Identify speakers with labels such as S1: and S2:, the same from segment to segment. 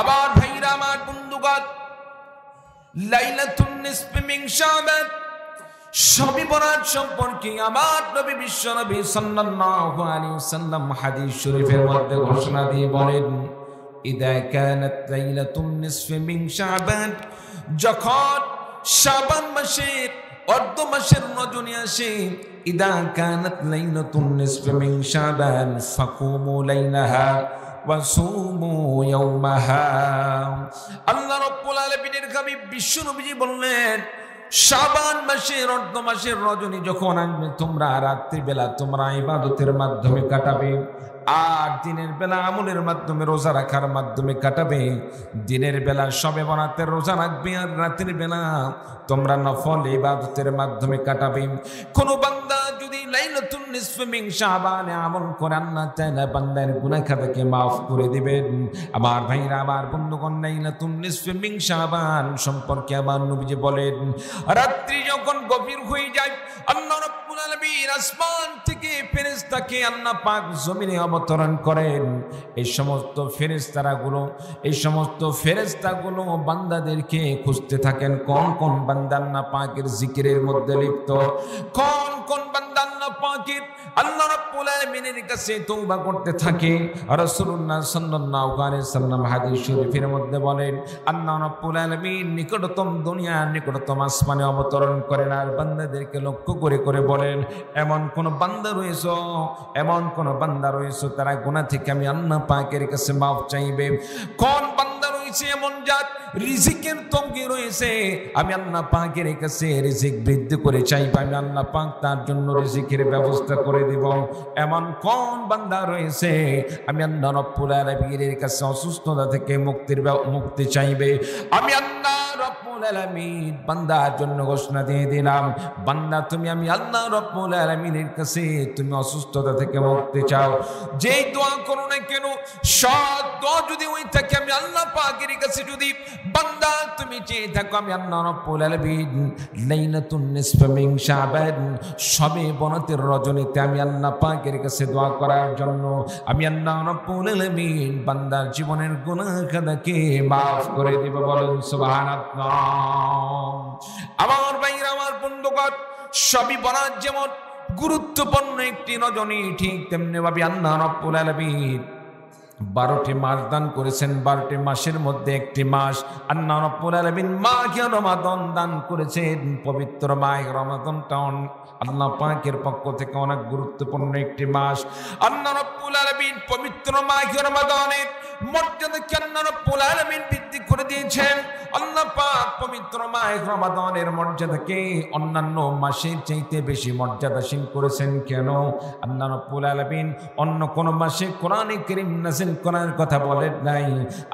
S1: আবার ভাইরা আমার বন্ধুগণ, লাইলাতুন নিসফি মিন শাবান শবে বরাত সম্পর্কে আমার নবী বিশ্বনবী সাল্লাল্লাহু আলাইহি ওয়াসাল্লাম হাদিস শরীফের মধ্যে ঘোষণা দিয়ে বলেন, ইদা কানাত লাইলাতুন নিসফি মিন শাবান, যখন শাবান মাসের অর্ধ মাসের রজনী আসে, ইদা কানাত লাইলাতুন নিসফি মিন শাবান ফাকুমু লাইলাহা ওয়া সুমু ইয়াওমাহা। আল্লাহ রাব্বুল আলামিনের হাবিব বিশ্বনবী বললেন, শাবান মাসের অর্ধ মাসের রজনী যখন আসবে, তোমরা রাত্রি বেলা তোমরা ইবাদতের মাধ্যমে কাটাবে, আর দিনের বেলা আমলের মাধ্যমে রোজা রাখার মাধ্যমে কাটাবে। দিনের বেলা শবে বরাতের রোজা রাখবে, আর রাতের বেলা তোমরা নফল ইবাদতের মাধ্যমে কাটাবে। কোন বান্দা যদি লাইলাতুন নিসফি মিন শাবানে আমল করে, আল্লাহ তাআলা বান্দার গুনাহ খাতাকে maaf করে দিবেন। আমার ভাইরা, আমার বন্ধুগণ, লাইলাতুন নিসফি মিন শাবান সম্পর্কে আমার নবীজি বলেন, রাত্রি যখন গভীর হয়ে যায়, আল্লাহ রাব্বুল আলামিন আসমান থেকে ফেরেশতাকে আল্লাহ পাক জমিনে অবতরণ করেন। এই সমস্ত ফেরেশতাগুলো বান্দাদেরকে খুঁজতে থাকেন, কোন কোন বান্দা আল্লাহ পাকের জিকিরের মধ্যে লিপ্ত, কোন কোন বান্দা আল্লাহ পাকের আল্লাহ রাব্বুল আলামিনের কাছে তওবা করতে থাকে। রাসূলুল্লাহ সাল্লাল্লাহু আলাইহি ওয়াসাল্লাম হাদিস শরীফের মধ্যে বলেন, আল্লাহ রাব্বুল আলামিন নিকটতম দুনিয়া নিকটতম আসমানে অবতরণ করেন, আর বান্দাদেরকে লক্ষ্য করে করে বলেন, এমন কোন বান্দা রয়েছে তারা গুনাহ থেকে আমি আল্লাহ পাকের কাছে মাফ চাইবে। কোন বান্দা রয়েছে এমন জাত রিজিকের তঙ্গি রয়েছে, আমি আল্লাহ পাকের কাছে রিজিক বৃদ্ধি করে চাইবে, আমি আল্লাহ পাক তার জন্য রিজিকের ব্যবস্থা করে দিব। এমন কোন বান্দা রয়েছে আমি আল্লাহ রাব্বুল আলামিনের কাছে অসুস্থতা থেকে মুক্তি চাইবে, আমি আল্লাহ রাব্বুল আলামিন বান্দার জন্য ঘোষণা দিয়ে দিলাম, বান্দা তুমি আমি আল্লাহ রাব্বুল আলামিনের কাছে তুমি অসুস্থতা থেকে মুক্তি চাও, যেই দোয়া করো না কেন, সৎ দোয়া যদি ওই থাকে, আমি আল্লাহ পাকের কাছে যদি বান্দা তুমি চেয়ে থাকো, আমি আল্লাহ রাব্বুল আলামিন লাইলাতুন নিসফি মিন শাবান শবে বরাতের রজনীতে আমি আল্লাহ পাকের কাছে দোয়া করার জন্য, আমি আল্লাহ রাব্বুল আলামিন বান্দার জীবনের গুনাহ খাতাকে maaf করে দিব। বলুন সুবহানাল্লাহ। আমার ভাইরা, আমার বন্ধুগণ, শবে বরাত যেমন গুরুত্বপূর্ণ একটি রজনী, ঠিক তেমনি ভাবে আল্লাহ রাব্বুল আলামিন 12টি মাস দান করেছেন। 12টি মাসের মধ্যে একটি মাস আল্লাহ রাব্বুল আলামিন মাহে রমাদান দান করেছেন। পবিত্র মাহে রমাদানটা আল্লাহ পাকের পক্ষ থেকে অনেক গুরুত্বপূর্ণ একটি মাস। আল্লাহ রাব্বুল আলামিন পবিত্র মাহে রমাদানের মর্যাদাকে আল্লাহ রাব্বুল আলামিন বৃদ্ধি করে দিয়েছেন। আল্লাহ পাক পবিত্র মাহে রমাদানের মর্যাদাকে অন্যান্য মাসের চাইতে বেশি মর্যাদাশীল করেছেন। কেন? আল্লাহ রাব্বুল আলামিন অন্য কোন মাসে কোরআনে কারীম নাযিল করার কথা বলেন নাই।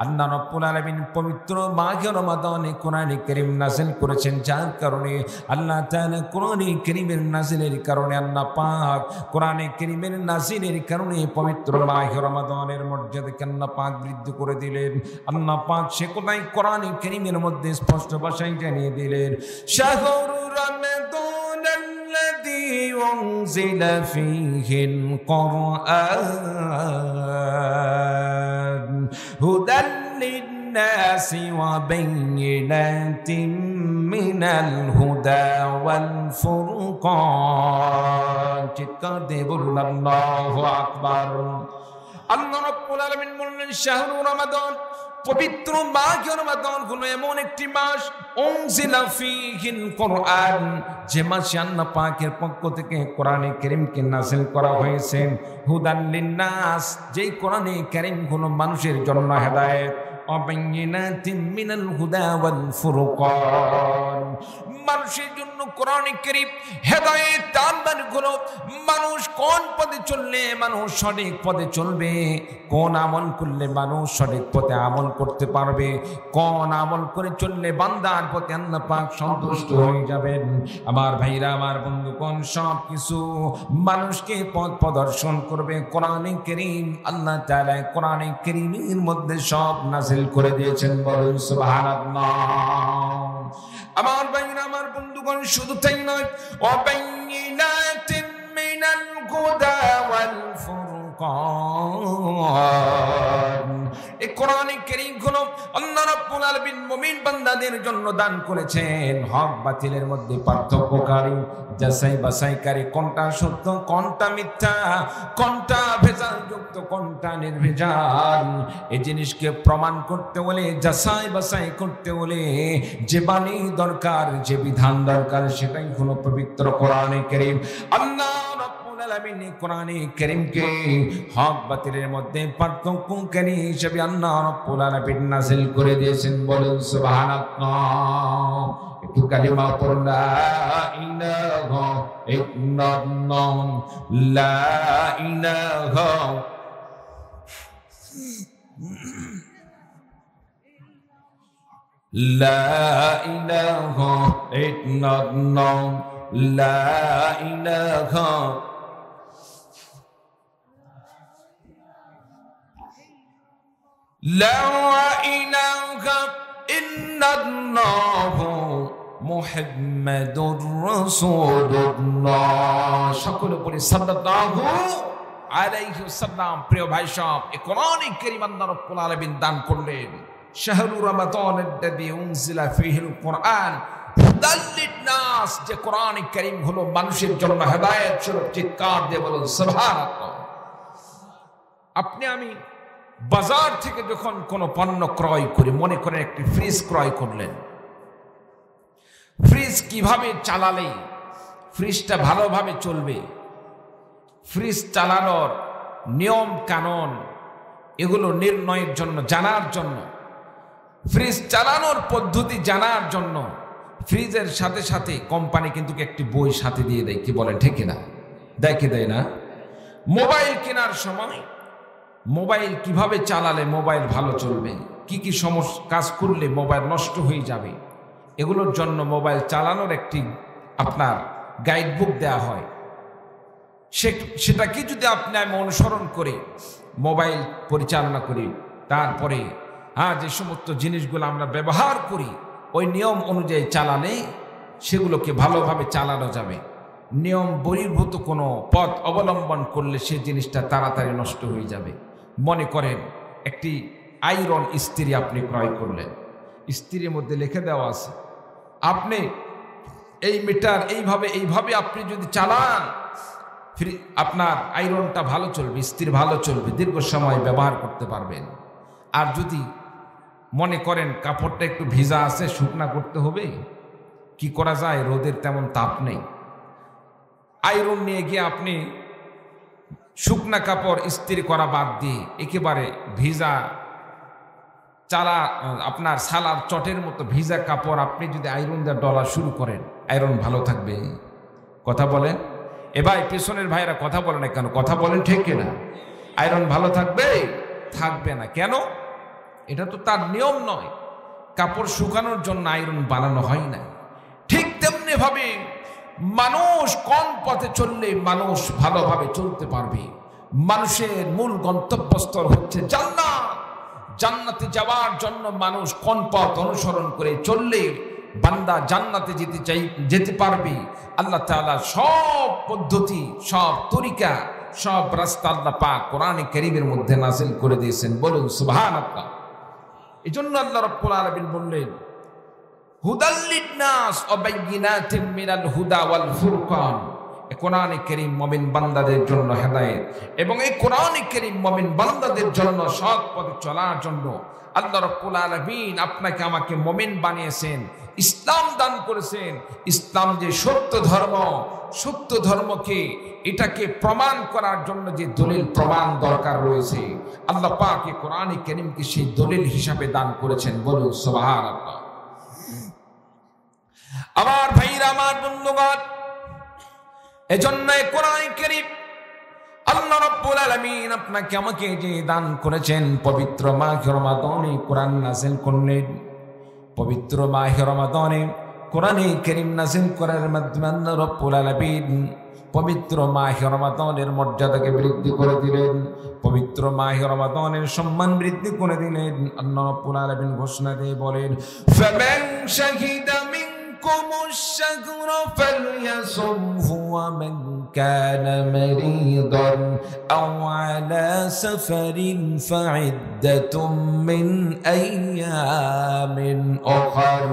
S1: আল্লাহ রাব্বুল আলামিন পবিত্র মাহে রমাদানে কোরআনে কারীম নাযিল করেছেন, যার কারণে আল্লাহ তাআলা কোরআনে কারীমের নাযিলের কারণে আল্লাহ পাক কোরআনে কারীমের নাযিলের কারণে পবিত্র মাহে রমাদানের মর্যাদাকে আল্লাহ পাক বৃদ্ধি করে দিলেন। আল্লাহ পাক সে কোথায় কোরআনে কারীমের মধ্যে স্পষ্ট ভাষায় জানিয়ে দিলেন, শাহরু রমাদানাল্লাযী উনজিলা ফীহিল কুরআন হুদাল লিন্নাসি ওয়া বাইয়িনাতিন মিনাল হুদা ওয়াল ফুরকান। চিৎকার দিয়ে বলুন আল্লাহু আকবার। আল্লাহ রাব্বুল আলামিন বললেন, শাহরু রমাদান, পবিত্র মাহে রমাদান হলো এমন একটি মাস, উনজিলা ফীহিল কুরআন, যে মাসে আল্লাহ পাকের পক্ষ থেকে কোরআনে কারীমকে নাযিল করা হয়েছে। হুদাল লিন্নাস, যেই কোরআনে কারীম হলো মানুষের জন্য হেদায়েত, ওয়াবাইয়িনাতিন মিনাল হুদা ওয়াল ফুরকান, মানুষের জন্য কোরআনে কারীম হেদায়েত দান হলো মানুষ কোন পথে চললে মানুষ সঠিক পথে চলবে, কোন আমল করলে মানুষ সঠিক পথে আমল করতে পারবে, কোন আমল করে চললে বান্দার প্রতি আল্লাহ পাক সন্তুষ্ট হয়ে যাবেন। আমার ভাইরা, আমার বন্ধুগণ, সব কিছু মানুষকে পথ প্রদর্শন করবে কোরআনে কারীম। আল্লাহ তাআলা কোরআনে কারীমের মধ্যে সব নাযিল করে দিয়েছেন। বলুন সুবহানাল্লাহ। আমার ভাইরা, আমার বন্ধুগণ, শুধু তাই নয়, ওয়াবাইয়িনাতিন মিনাল হুদা ওয়াল ফুরকান, এই কোরআনে কারীম জিনিসগুলো আল্লাহ রাব্বুল আলামিন মুমিন বান্দাদের জন্য দান করেছেন। হক বাতিলের মধ্যে পার্থক্যকারী, যাচাই বাছাইকারী, কোনটা সত্য কোনটা মিথ্যা, কোনটা ভেজালযুক্ত কোনটা নির্ভেজাল, এই জিনিসকে প্রমাণ করতে হলে, যাচাই বাছাই করতে হলে যে বাণী দরকার, যে বিধান দরকার, সেটাই হলো পবিত্র কোরআনে কারীম। আল্লাহ রাব্বুল আলামিন কোরআনে কারীমকে হক বাতিলের মধ্যে পার্থক্যকারী হিসেবে আল্লাহ রাব্বুল আলামিন নাযিল করে দিয়েছেন। বলুন সুবহানাল্লাহ। একটু কালিমা পড়ুন, লা ইলাহা ইল্লাল্লাহ, লা ইলাহা লা ইলাহা ইল্লাল্লাহ, লা ইলাহা লা ইলাহা ইল্লাল্লাহ মুহাম্মাদুর রাসূলুল্লাহ। সকলে পড়ি সাল্লাল্লাহু আলাইহি ওয়াসাল্লাম। প্রিয় ভাই সব, এই কোরআনে কারীম আল্লাহ রাব্বুল আলামিন দান করলেন। শাহরু রমাদানাল্লাযী উনজিলা ফীহিল কুরআন হুদাল লিন-নাস, যে কোরআনে কারীম হলো মানুষের জন্য হেদায়েত স্বরূপ। চিৎকার দিয়ে বলুন সুবহানাল্লাহ। আপনি আমি বাজার থেকে যখন কোনো পণ্য ক্রয় করি, মনে করেন একটি ফ্রিজ ক্রয় করলেন। ফ্রিজ কিভাবে চালালে ফ্রিজটা ভালোভাবে চলবে, ফ্রিজ চালানোর নিয়ম কানুন, এগুলো নির্ণয়ের জন্য, জানার জন্য, ফ্রিজ চালানোর পদ্ধতি জানার জন্য ফ্রিজের সাথে সাথে কোম্পানি কিন্তু একটি বই সাথে দিয়ে দেয়। কি বলেন, ঠিক কিনা? দেয় কি দেয় না? মোবাইল কেনার সময় মোবাইল কিভাবে চালালে মোবাইল ভালো চলবে, কি কি সমস্যা কাজ করলে মোবাইল নষ্ট হয়ে যাবে, এগুলোর জন্য মোবাইল চালানোর একটি আপনার গাইড বুক দেওয়া হয়। সেটাকে যদি আপনি আমি অনুসরণ করে মোবাইল পরিচালনা করি, তারপরে যে সমস্ত জিনিসগুলো আমরা ব্যবহার করি ওই নিয়ম অনুযায়ী চালালে সেগুলোকে ভালোভাবে চালানো যাবে। নিয়ম বহির্ভূত কোনো পথ অবলম্বন করলে সেই জিনিসটা তাড়াতাড়ি নষ্ট হয়ে যাবে। মনে করেন একটি আয়রন ইস্ত্রি আপনি ক্রয় করলেন, ইস্ত্রির মধ্যে লিখে দেওয়া আছে আপনি এই মিটার এইভাবে আপনি যদি চালান আপনার আয়রনটা ভালো চলবে, ইস্ত্রি ভালো চলবে, দীর্ঘ সময় ব্যবহার করতে পারবেন। আর যদি মনে করেন কাপড়টা একটু ভিজা আছে, শুকনা করতে হবে, কি করা যায়, রোদের তেমন তাপ নেই, আয়রন নিয়ে গিয়ে আপনি শুকনা কাপড় ইস্ত্রি করা বাদ দিয়ে একেবারে ভিজা আপনার সালার চটের মতো ভিজা কাপড় আপনি যদি আয়রন দিয়ে ডলা শুরু করেন, আয়রন ভালো থাকবে? কথা বলেন এ ভাই, পেছনের ভাইরা কথা বলে না কেন? কথা বলেন ঠিক কিনা? আয়রন ভালো থাকবে? থাকবে না। কেন? এটা তো তার নিয়ম নয়। কাপড় শুকানোর জন্য আয়রন বানানো হয় না। ঠিক তেমনি ভাবে মানুষ কোন পথে চললে মানুষ ভালোভাবে চলতে পারবে? মানুষের মূল গন্তব্যস্থল হচ্ছে জান্নাত। জান্নাতে যাওয়ার জন্য মানুষ কোন পথ অনুসরণ করে চললে বান্দা জান্নাতে যেতে পারবে? আল্লাহ তাআলা সব পদ্ধতি, সব তরিকা, সব রাস্তা আল্লাহ পাক কোরআনে কারীমের মধ্যে নাযিল করে দিয়েছেন। বলুন সুবহানাল্লাহ। এজন্য আল্লাহ রাব্বুল আলামিন বললেন হুদাল লিন-নাস ওয়া বাইয়িনাতিন মিনাল হুদা ওয়াল ফুরকান। এই কোরআনে কারীম মুমিন বান্দাদের জন্য হেদায়েত, এবং এই কোরআনে কারীম মুমিন বান্দাদের জন্য সৎ পথে চলার জন্য আল্লাহ রাব্বুল আলামিন আপনাকে আমাকে মুমিন বানিয়েছেন, ইসলাম দান করেছেন। ইসলাম যে সত্য ধর্ম, সত্য ধর্মকে এটাকে প্রমাণ করার জন্য যে দলিল প্রমাণ দরকার রয়েছে, আল্লাহ পাক এই কোরআনে কারীমকে সেই দলিল হিসাবে দান করেছেন। বলুন সুবহানাল্লাহ। আমার ভাইরা, আমার বন্ধুগণ, এজন্য কোরআনে কারীম আল্লাহ রাব্বুল আলামিন আপনাকে আমাকে যে দান করেছেন, পবিত্র মাহে রমাদানে কোরআন নাযিল করলেন। পবিত্র মাহে রমাদানে কোরআনে কারীম নাযিল করার মাধ্যমে আল্লাহ রাব্বুল আলামিন পবিত্র মাহে রমাদানের মর্যাদাকে বৃদ্ধি করে দিলেন, পবিত্র মাহে রমাদানের সম্মান বৃদ্ধি করে দিলেন। আল্লাহ রাব্বুল আলামিন ঘোষণা দিয়ে বলেন, ফামান শাহিদা منكم الشهر فليصمه ومن كان مريضا أو على سفر فعدة من أيام أخر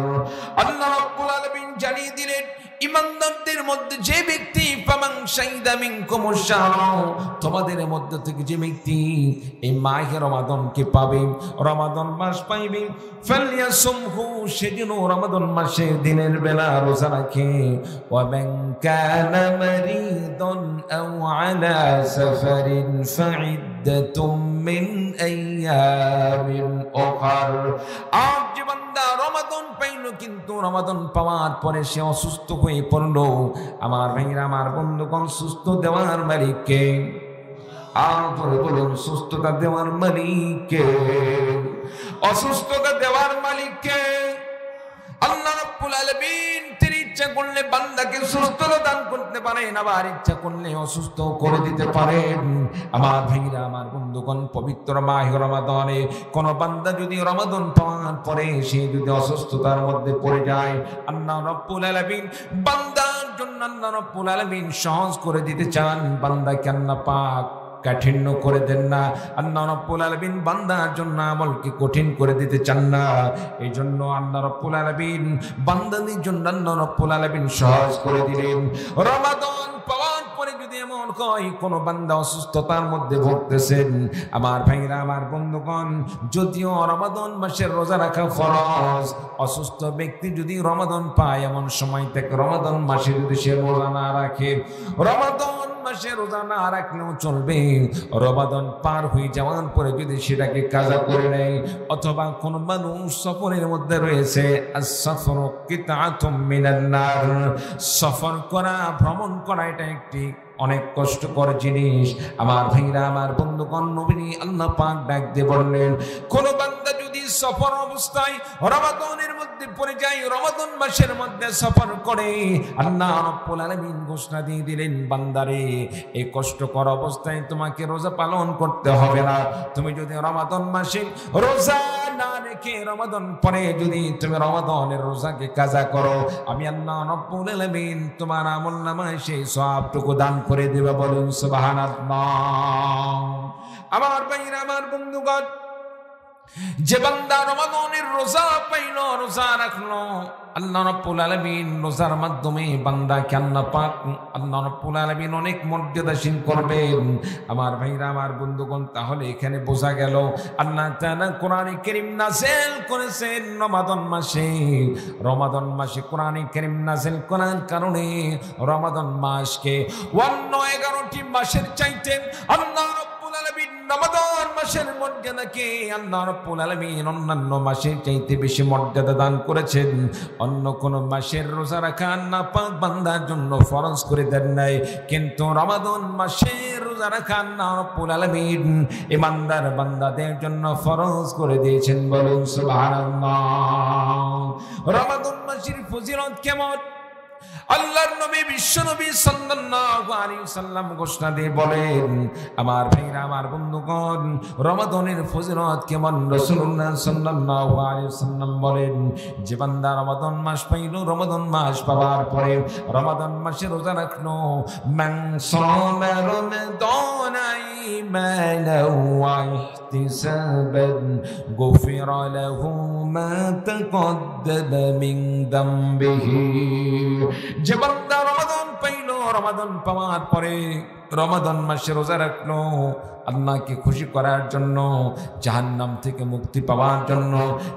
S1: الله رب العالمين জানিয়ে দিলেন ইমানদারদের মধ্যে যে ব্যক্তি ফামান শাহিদা মিনকুমুশ শাহর তোমাদের মধ্যে থেকে যে ব্যক্তি এই মাহে রমাদানকে পাবে রমাদান মাস পাইবে ফালিয়াসুমহু সেদিন রমাদান মাসের দিনের বেলা রোজা রাখে ওয়া মান কানা মারিদান আও আলা সাফারিন ফাইদ্দাতুম মিন আইয়ামিন উখর আর যে বান্দা রমাদান পাইল কিন্তু রমাদান পাওয়ার পরে সে অসুস্থ হয়ে পড়লো আমার ভাইরা আমার বন্ধুগণ সুস্থ দেওয়ার মালিককে আর পরে বলুন সুস্থতা দেওয়ার মালিককে অসুস্থতা দেওয়ার মালিককে আল্লাহ রাব্বুল আলামিন তিনি ইচ্ছা করলে বান্দাকে সুস্থতা দান করতে পারেন আবার ইচ্ছা করলে অসুস্থ করে দিতে পারেন আমার ভাইরা আমার বন্ধুগণ পবিত্র মাহে রমাদানে কোন বান্দা যদি রমাদান পাওয়ার পরে সে যদি অসুস্থতার মধ্যে পড়ে যায় আল্লাহ রাব্বুল আলামিন বান্দার জন্য আল্লাহ রাব্বুল আলামিন সহজ করে দিতে চান বান্দাকে আল্লাহ পাক কাঠিন্য করে দেন না আল্লাহ রাব্বুল আলামিন বান্দার জন্য আমলকে কঠিন করে দিতে চান না এই জন্য আল্লাহ রাব্বুল আলামিন বান্দাদের জন্য আল্লাহ রাব্বুল আলামিন সহজ করে দিলেন রমাদান পাওয়ার পরে যদি এমন হয় কোন বান্দা অসুস্থতার মধ্যে ভুগতেছেন আমার ভাইরা আমার বন্ধুগণ যদিও রমাদান মাসের রোজা রাখা ফরজ অসুস্থ ব্যক্তি যদি রমাদান পায় এমন সময় থেকে রমাদান মাসে যদি সে রোজা না রাখে রমাদান মাসে রোজা না রাখলেও চলবে রমাদান পার হয়ে যাওয়ার পরে যদি সেটাকে কাজা করে নেয় অথবা কোন মানুষ সফরের মধ্যে রয়েছে as-সাফরু কিতাআতুম মিনান নার সফর করা ভ্রমণ করা এটা একটি অনেক কষ্টকর জিনিস আমার ভাইরা আমার বন্ধুগণ নবী আল্লাহ পাক ডাক দিয়ে বললেন কোন বান্দা যদি সফর অবস্থায় রমাদানের মধ্যে পড়ে যায় রমাদান মাসের মধ্যে সফর করে আল্লাহ রাব্বুল আলামিন ঘোষণা দিয়ে দিলেন বান্দারে এই কষ্টকর অবস্থায় তোমাকে রোজা পালন করতে হবে না তুমি যদি রমাদান মাসে রোজা না রেখে রমাদান পরে যদি তুমি রমাদানের রোজাকে কাজা করো আমি আল্লাহ রাব্বুল আলামিন তোমার আমলনামায় সেই সওয়াবটুকু দান করে দেবে বলুন সুবহানাল্লাহ আমার ভাইরা আমার বন্ধুগণ যে বান্দা রমাদানের রোজা পাইল রোজা রাখলো আল্লাহ রাব্বুল আলামিন রোজার মাধ্যমে বান্দাকে আল্লাহ পাক আল্লাহ রাব্বুল আলামিন অনেক মর্যাদাশীল করবেন আমার ভাইরা আমার বন্ধুগণ তাহলে এখানে বোঝা গেল আল্লাহ তাআলা কোরআনে কারীম নাযিল করেছেন রমাদান মাসে কোরআনে কারীম নাযিল করার কারণে রমাদান মাসকে অন্য 11টি মাসের চাইতে আল্লাহ রাব্বুল আলামিন রমাদান মাসের মর্যাদাকে আল্লাহ রাব্বুল আলামিন অন্যান্য মাসের চাইতে বেশি মর্যাদা দান করেছেন অন্য কোন মাসের রোজা রাখা আল্লাহ পাক বান্দার জন্য ফরজ করে দেন নাই কিন্তু রমাদান মাসের রোজা রাখা আল্লাহ রাব্বুল আলামিন ইমানদার বান্দাদের জন্য ফরজ করে দিয়েছেন বলুন সুবহানাল্লাহ রমাদান মাসের ফজিলত কেমন আল্লাহর নবী বিশ্ব নবী সাল্লাল্লাহু আলাইহি ওয়াসাল্লাম ঘোষণা দিয়ে বলেন আমার ভাইরা আমার বন্ধুগণ রমাদানের ফজিলত কেমন রাসূলুল্লাহ সাল্লাল্লাহু আলাইহি ওয়াসাল্লাম বলেন যে বান্দা রমাদান মাস পাইল রমাদান মাস পাওয়ার পরে রমাদান মাসে রোজা রাখলো মান সামা রমাদানা ঈমানাও ওয়া ইহতিসাবান গুফিরা লাহু মা তাকদ্দামা মিন যামবিহি যে বান্দা রমাদান পাইল রমাদান পাওয়ার পরে রমাদান মাসে রোজা রাখলো আল্লাহকে খুশি করার জন্য জাহান্নাম থেকে মুক্তি পাওয়ার জন্য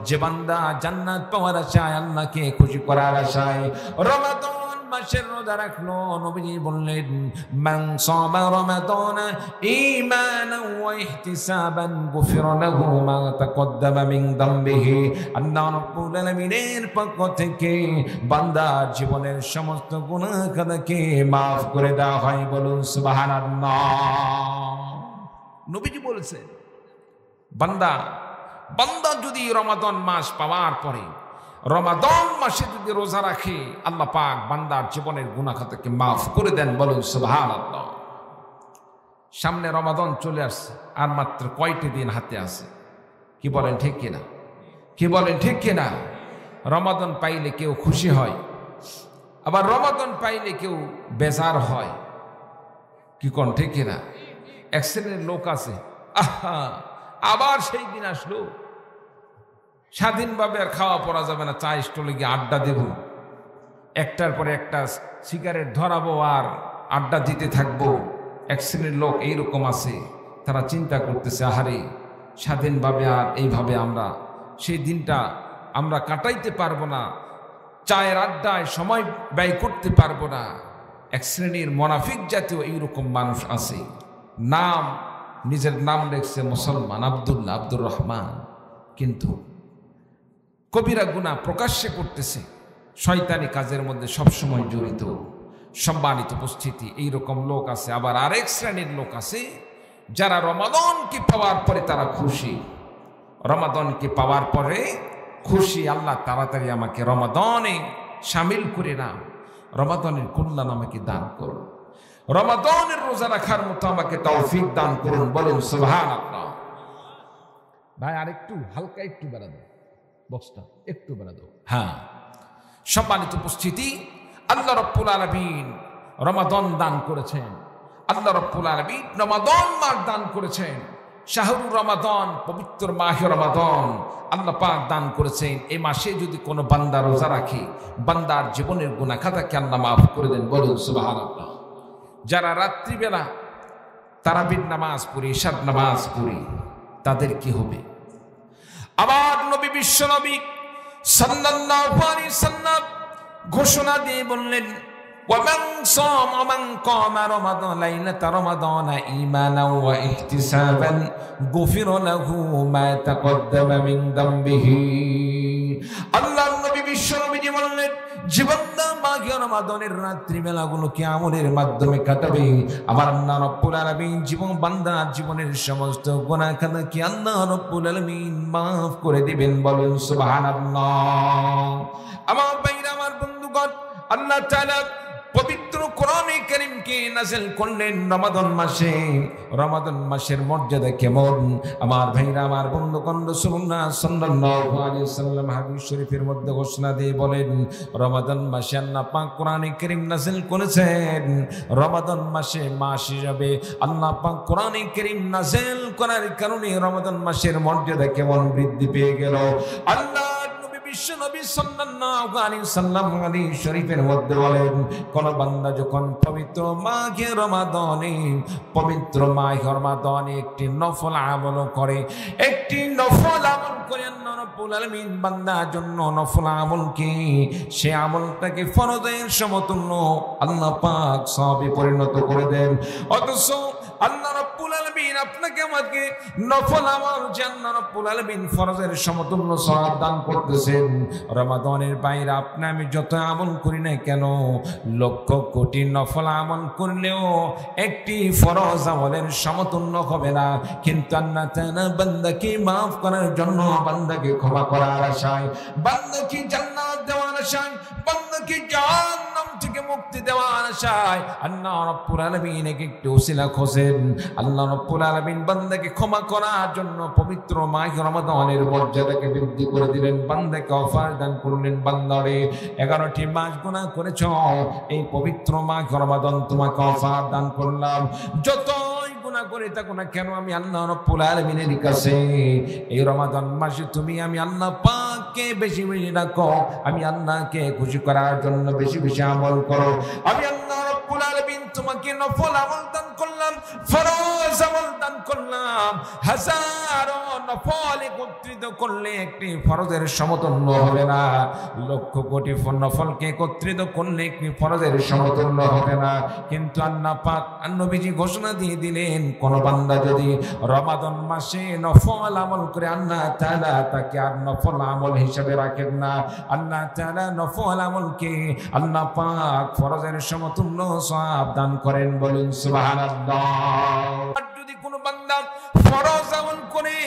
S1: যে বান্দা জান্নাত পাওয়ার আশায় আল্লাহকে খুশি করার আশায় রমাদান মাসের রোজা রাখলো নবীজি বললেন মান সামা রমাদানা ঈমানাও ওয়া ইহতিসাবান গুফিরা লাহু মা তাকদ্দামা মিন যামবিহি আল্লাহ রাব্বুল আলামিনের পক্ষ থেকে বান্দার জীবনের সমস্ত গুনাহ খাতাকে maaf করে দেওয়া হয় বলুন সুবহানাল্লাহ নবীজি বলেছেন বান্দা যদি রমাদান মাস পাওয়ার পরে রমাদান মাসে যদি রোজা রাখে আল্লাহ পাক বান্দার জীবনের গুনাহ খাতাকে maaf করে দেন বলুন সুবহানাল্লাহ সামনে রমাদান চলে আসছে আর মাত্র কয়টি দিন হাতে আছে কি বলেন ঠিক কিনা রমাদান পাইলে কেউ খুশি হয় আবার রমাদান পাইলে কেউ বেজার হয়, কি কোন ঠিক কিনা? এক শ্রেণীর লোক আছে, আহা আবার সেই দিন আসলো, স্বাধীনভাবে আর খাওয়া পড়া যাবে না, চা স্টলে গিয়ে আড্ডা দেব, একটার পরে একটা সিগারেট ধরাবো আর আড্ডা দিতে থাকবো। এক শ্রেণীর লোক এইরকম আছে, তারা চিন্তা করতেছে আহারে স্বাধীনভাবে আর এইভাবে আমরা সেই দিনটা আমরা কাটাইতে পারবো না, চায়ের আড্ডায় সময় ব্যয় করতে পারবো না। এক শ্রেণীর মুনাফিক জাতীয় এইরকম মানুষ আছে, নাম নিজের নাম রেখেছে মুসলমান, আব্দুল্লাহ, আব্দুর রহমান, কিন্তু কবিরা গুনাহ প্রকাশ্যে করতেছে, শয়তানি কাজের মধ্যে সবসময় জড়িত। সম্মানিত উপস্থিতি, এইরকম লোক আছে। আবার আরেক শ্রেণীর লোক আছে যারা রমাদানকে পাওয়ার পরে তারা খুশি, রমাদানকে পাওয়ার পরে খুশি, আল্লাহ তাড়াতাড়ি আমাকে রমাদানে শামিল করে নাও, রমাদানের কল্যাণ আমাকে দান করুন, রমাদানের রোজা রাখার মতো আমাকে তৌফিক দান করুন, বলুন সুবহানাল্লাহ। ভাই আরেকটু হালকা একটু বেড়া দাও, বক্সটা একটু বেড়া দাও। হ্যাঁ, সম্মানিত উপস্থিতি, আল্লাহ রাব্বুল আলামিন রমাদান দান করেছেন, আল্লাহ রাব্বুল আলামিন রমাদান মাস দান করেছেন, শাহরুর রমাদান, পবিত্র মাহে রমাদান আল্লাহ পাক দান করেছেন। এই মাসে যদি কোনো বান্দা রোজা রাখে, বান্দার জীবনের গুনাহ খাতাকে আল্লাহ মাফ করে দেন, বলুন সুবহানাল্লাহ। যারা রাত্রিবেলা তারাবির নামাজ পড়ে, ইশার নামাজ পড়ে, তাদের কি হবে? আবার নবী বিশ্ব নবী সাল্লাল্লাহু আলাইহি সাল্লাম ঘোষণা দিয়ে বললেন, ومن صام ومن قام رمضان ليلة رمضان إيمانا واحتسابا غفر له ما تقدم من ذنبه। আল্লাহর নবী বিশ্ব নবীজি বললেন, জীবনটা মাঘে রমাদানের রাত্রি বেলাগুলোকে আমলের মাধ্যমে কাটাবে, আমার আল্লাহ রাব্বুল আলামিন জীবন বান্দার জীবনের সমস্ত গুনাহ খাতাকে আল্লাহ রাব্বুল আলামিন মাফ করে দিবেন, বলুন সুবহানাল্লাহ। আমার ভাইরা, আমার বন্ধুগণ, আল্লাহ তাআলা পবিত্র কোরআনে কারীমকে নাযিল করলেন রমাদান মাসে। রমাদান মাসের মর্যাদা কেমন আমার ভাইরা, আমার বন্ধুগণ, রাসূলুল্লাহ সাল্লাল্লাহু আলাইহি ওয়াসাল্লাম হাদিস শরীফের মধ্যে ঘোষণা দিয়ে বলেন, রমাদান মাসে আল্লাহ পাক কোরআনে কারীম নাযিল করেছেন। রমাদান মাসে মাস হিসাবে আল্লাহ পাক কোরআনে কারীম নাযিল করার কারণে রমাদান মাসের মর্যাদা কেমন বৃদ্ধি পেয়ে গেল। আল্লাহ বিশ্ব নবী সাল্লাল্লাহু আলাইহি ওয়াসাল্লাম হাদিস শরীফের মধ্যে বলেন, কোন বান্দা যখন পবিত্র মাহে রমাদানে, পবিত্র মাহে রমাদানে একটি নফল আমল করে, একটি নফল আমল করে আল্লাহ রাব্বুল আলামিন বান্দার জন্য নফল আমল কি সে আমলটাকে ফরজের সমতুল্য আল্লাহ পাক সওয়াবে পরিণত করে দেন। অথচ আল্লাহ রাব্বুল আলামিন আপনাকে আমাকে নফল আমল যে আল্লাহ রাব্বুল আলামিন ফরজের সমতুল্য সওয়াব দান করতেছেন, রমাদানের বাইরে আপনি আমি যত আমল করি না কেন, লক্ষ কোটি নফল আমল করলেও একটি ফরজ আমলের সমতুল্য হবে না। কিন্তু আল্লাহ তাআলা বান্দাকে মাফ করার জন্য, বান্দাকে ক্ষমা করার আশায়, বান্দাকে জান্নাত দেওয়ার আশায়, বান্দাকে জাহান্নাম থেকে মুক্তি দেওয়ার আশায় আল্লাহ রাব্বুল আলামিন একটু ওসিলা খোঁজেন। আল্লাহ রাব্বুল আলামিন বান্দাকে ক্ষমা করার জন্য পবিত্র মাহে রমাদানের মর্যাদাকে বৃদ্ধি করে দিলেন, বান্দাকে অফার দান করলেন, বান্দারে 11টি মাস গুনাহ করেছো, এই পবিত্র মাহে রমাদান তোমাকে অফার দান করলাম, যতই গুনাহ করে থাকো না কেন আমি আল্লাহ রাব্বুল আলামিনের কাছে এই রমাদান মাসে তুমি আমি আল্লাহ পাককে বেশি বেশি রাখো, আমি আল্লাহকে খুশি করার জন্য বেশি বেশি আমল করো। আমি আল্লাহ রাব্বুল আলামিন তোমাকে নফল আমল দান করলাম, ফরজ আমল দান করলাম, হাজারো নফল একত্রিত করলে একটি ফরজের সমতুল্য হবে না, লক্ষ কোটি নফলকে একত্রিত করলে একটি ফরজের সমতুল্য হবে না। কিন্তু আল্লাহ পাক নবীজি ঘোষণা দিয়ে দিলেন, কোন বান্দা যদি রমাদান মাসে নফল আমল করে আল্লাহ তাআলা তাকে আর নফল আমল হিসেবে রাখেন না। আল্লাহ তাআলা নফল আমলকে আল্লাহ পাক ফরজের সমতুল্য সওয়াব দান করেন, বলুন সুবহানাল্লাহ। যদি কোনো বান্দা ফরজ আমল করে,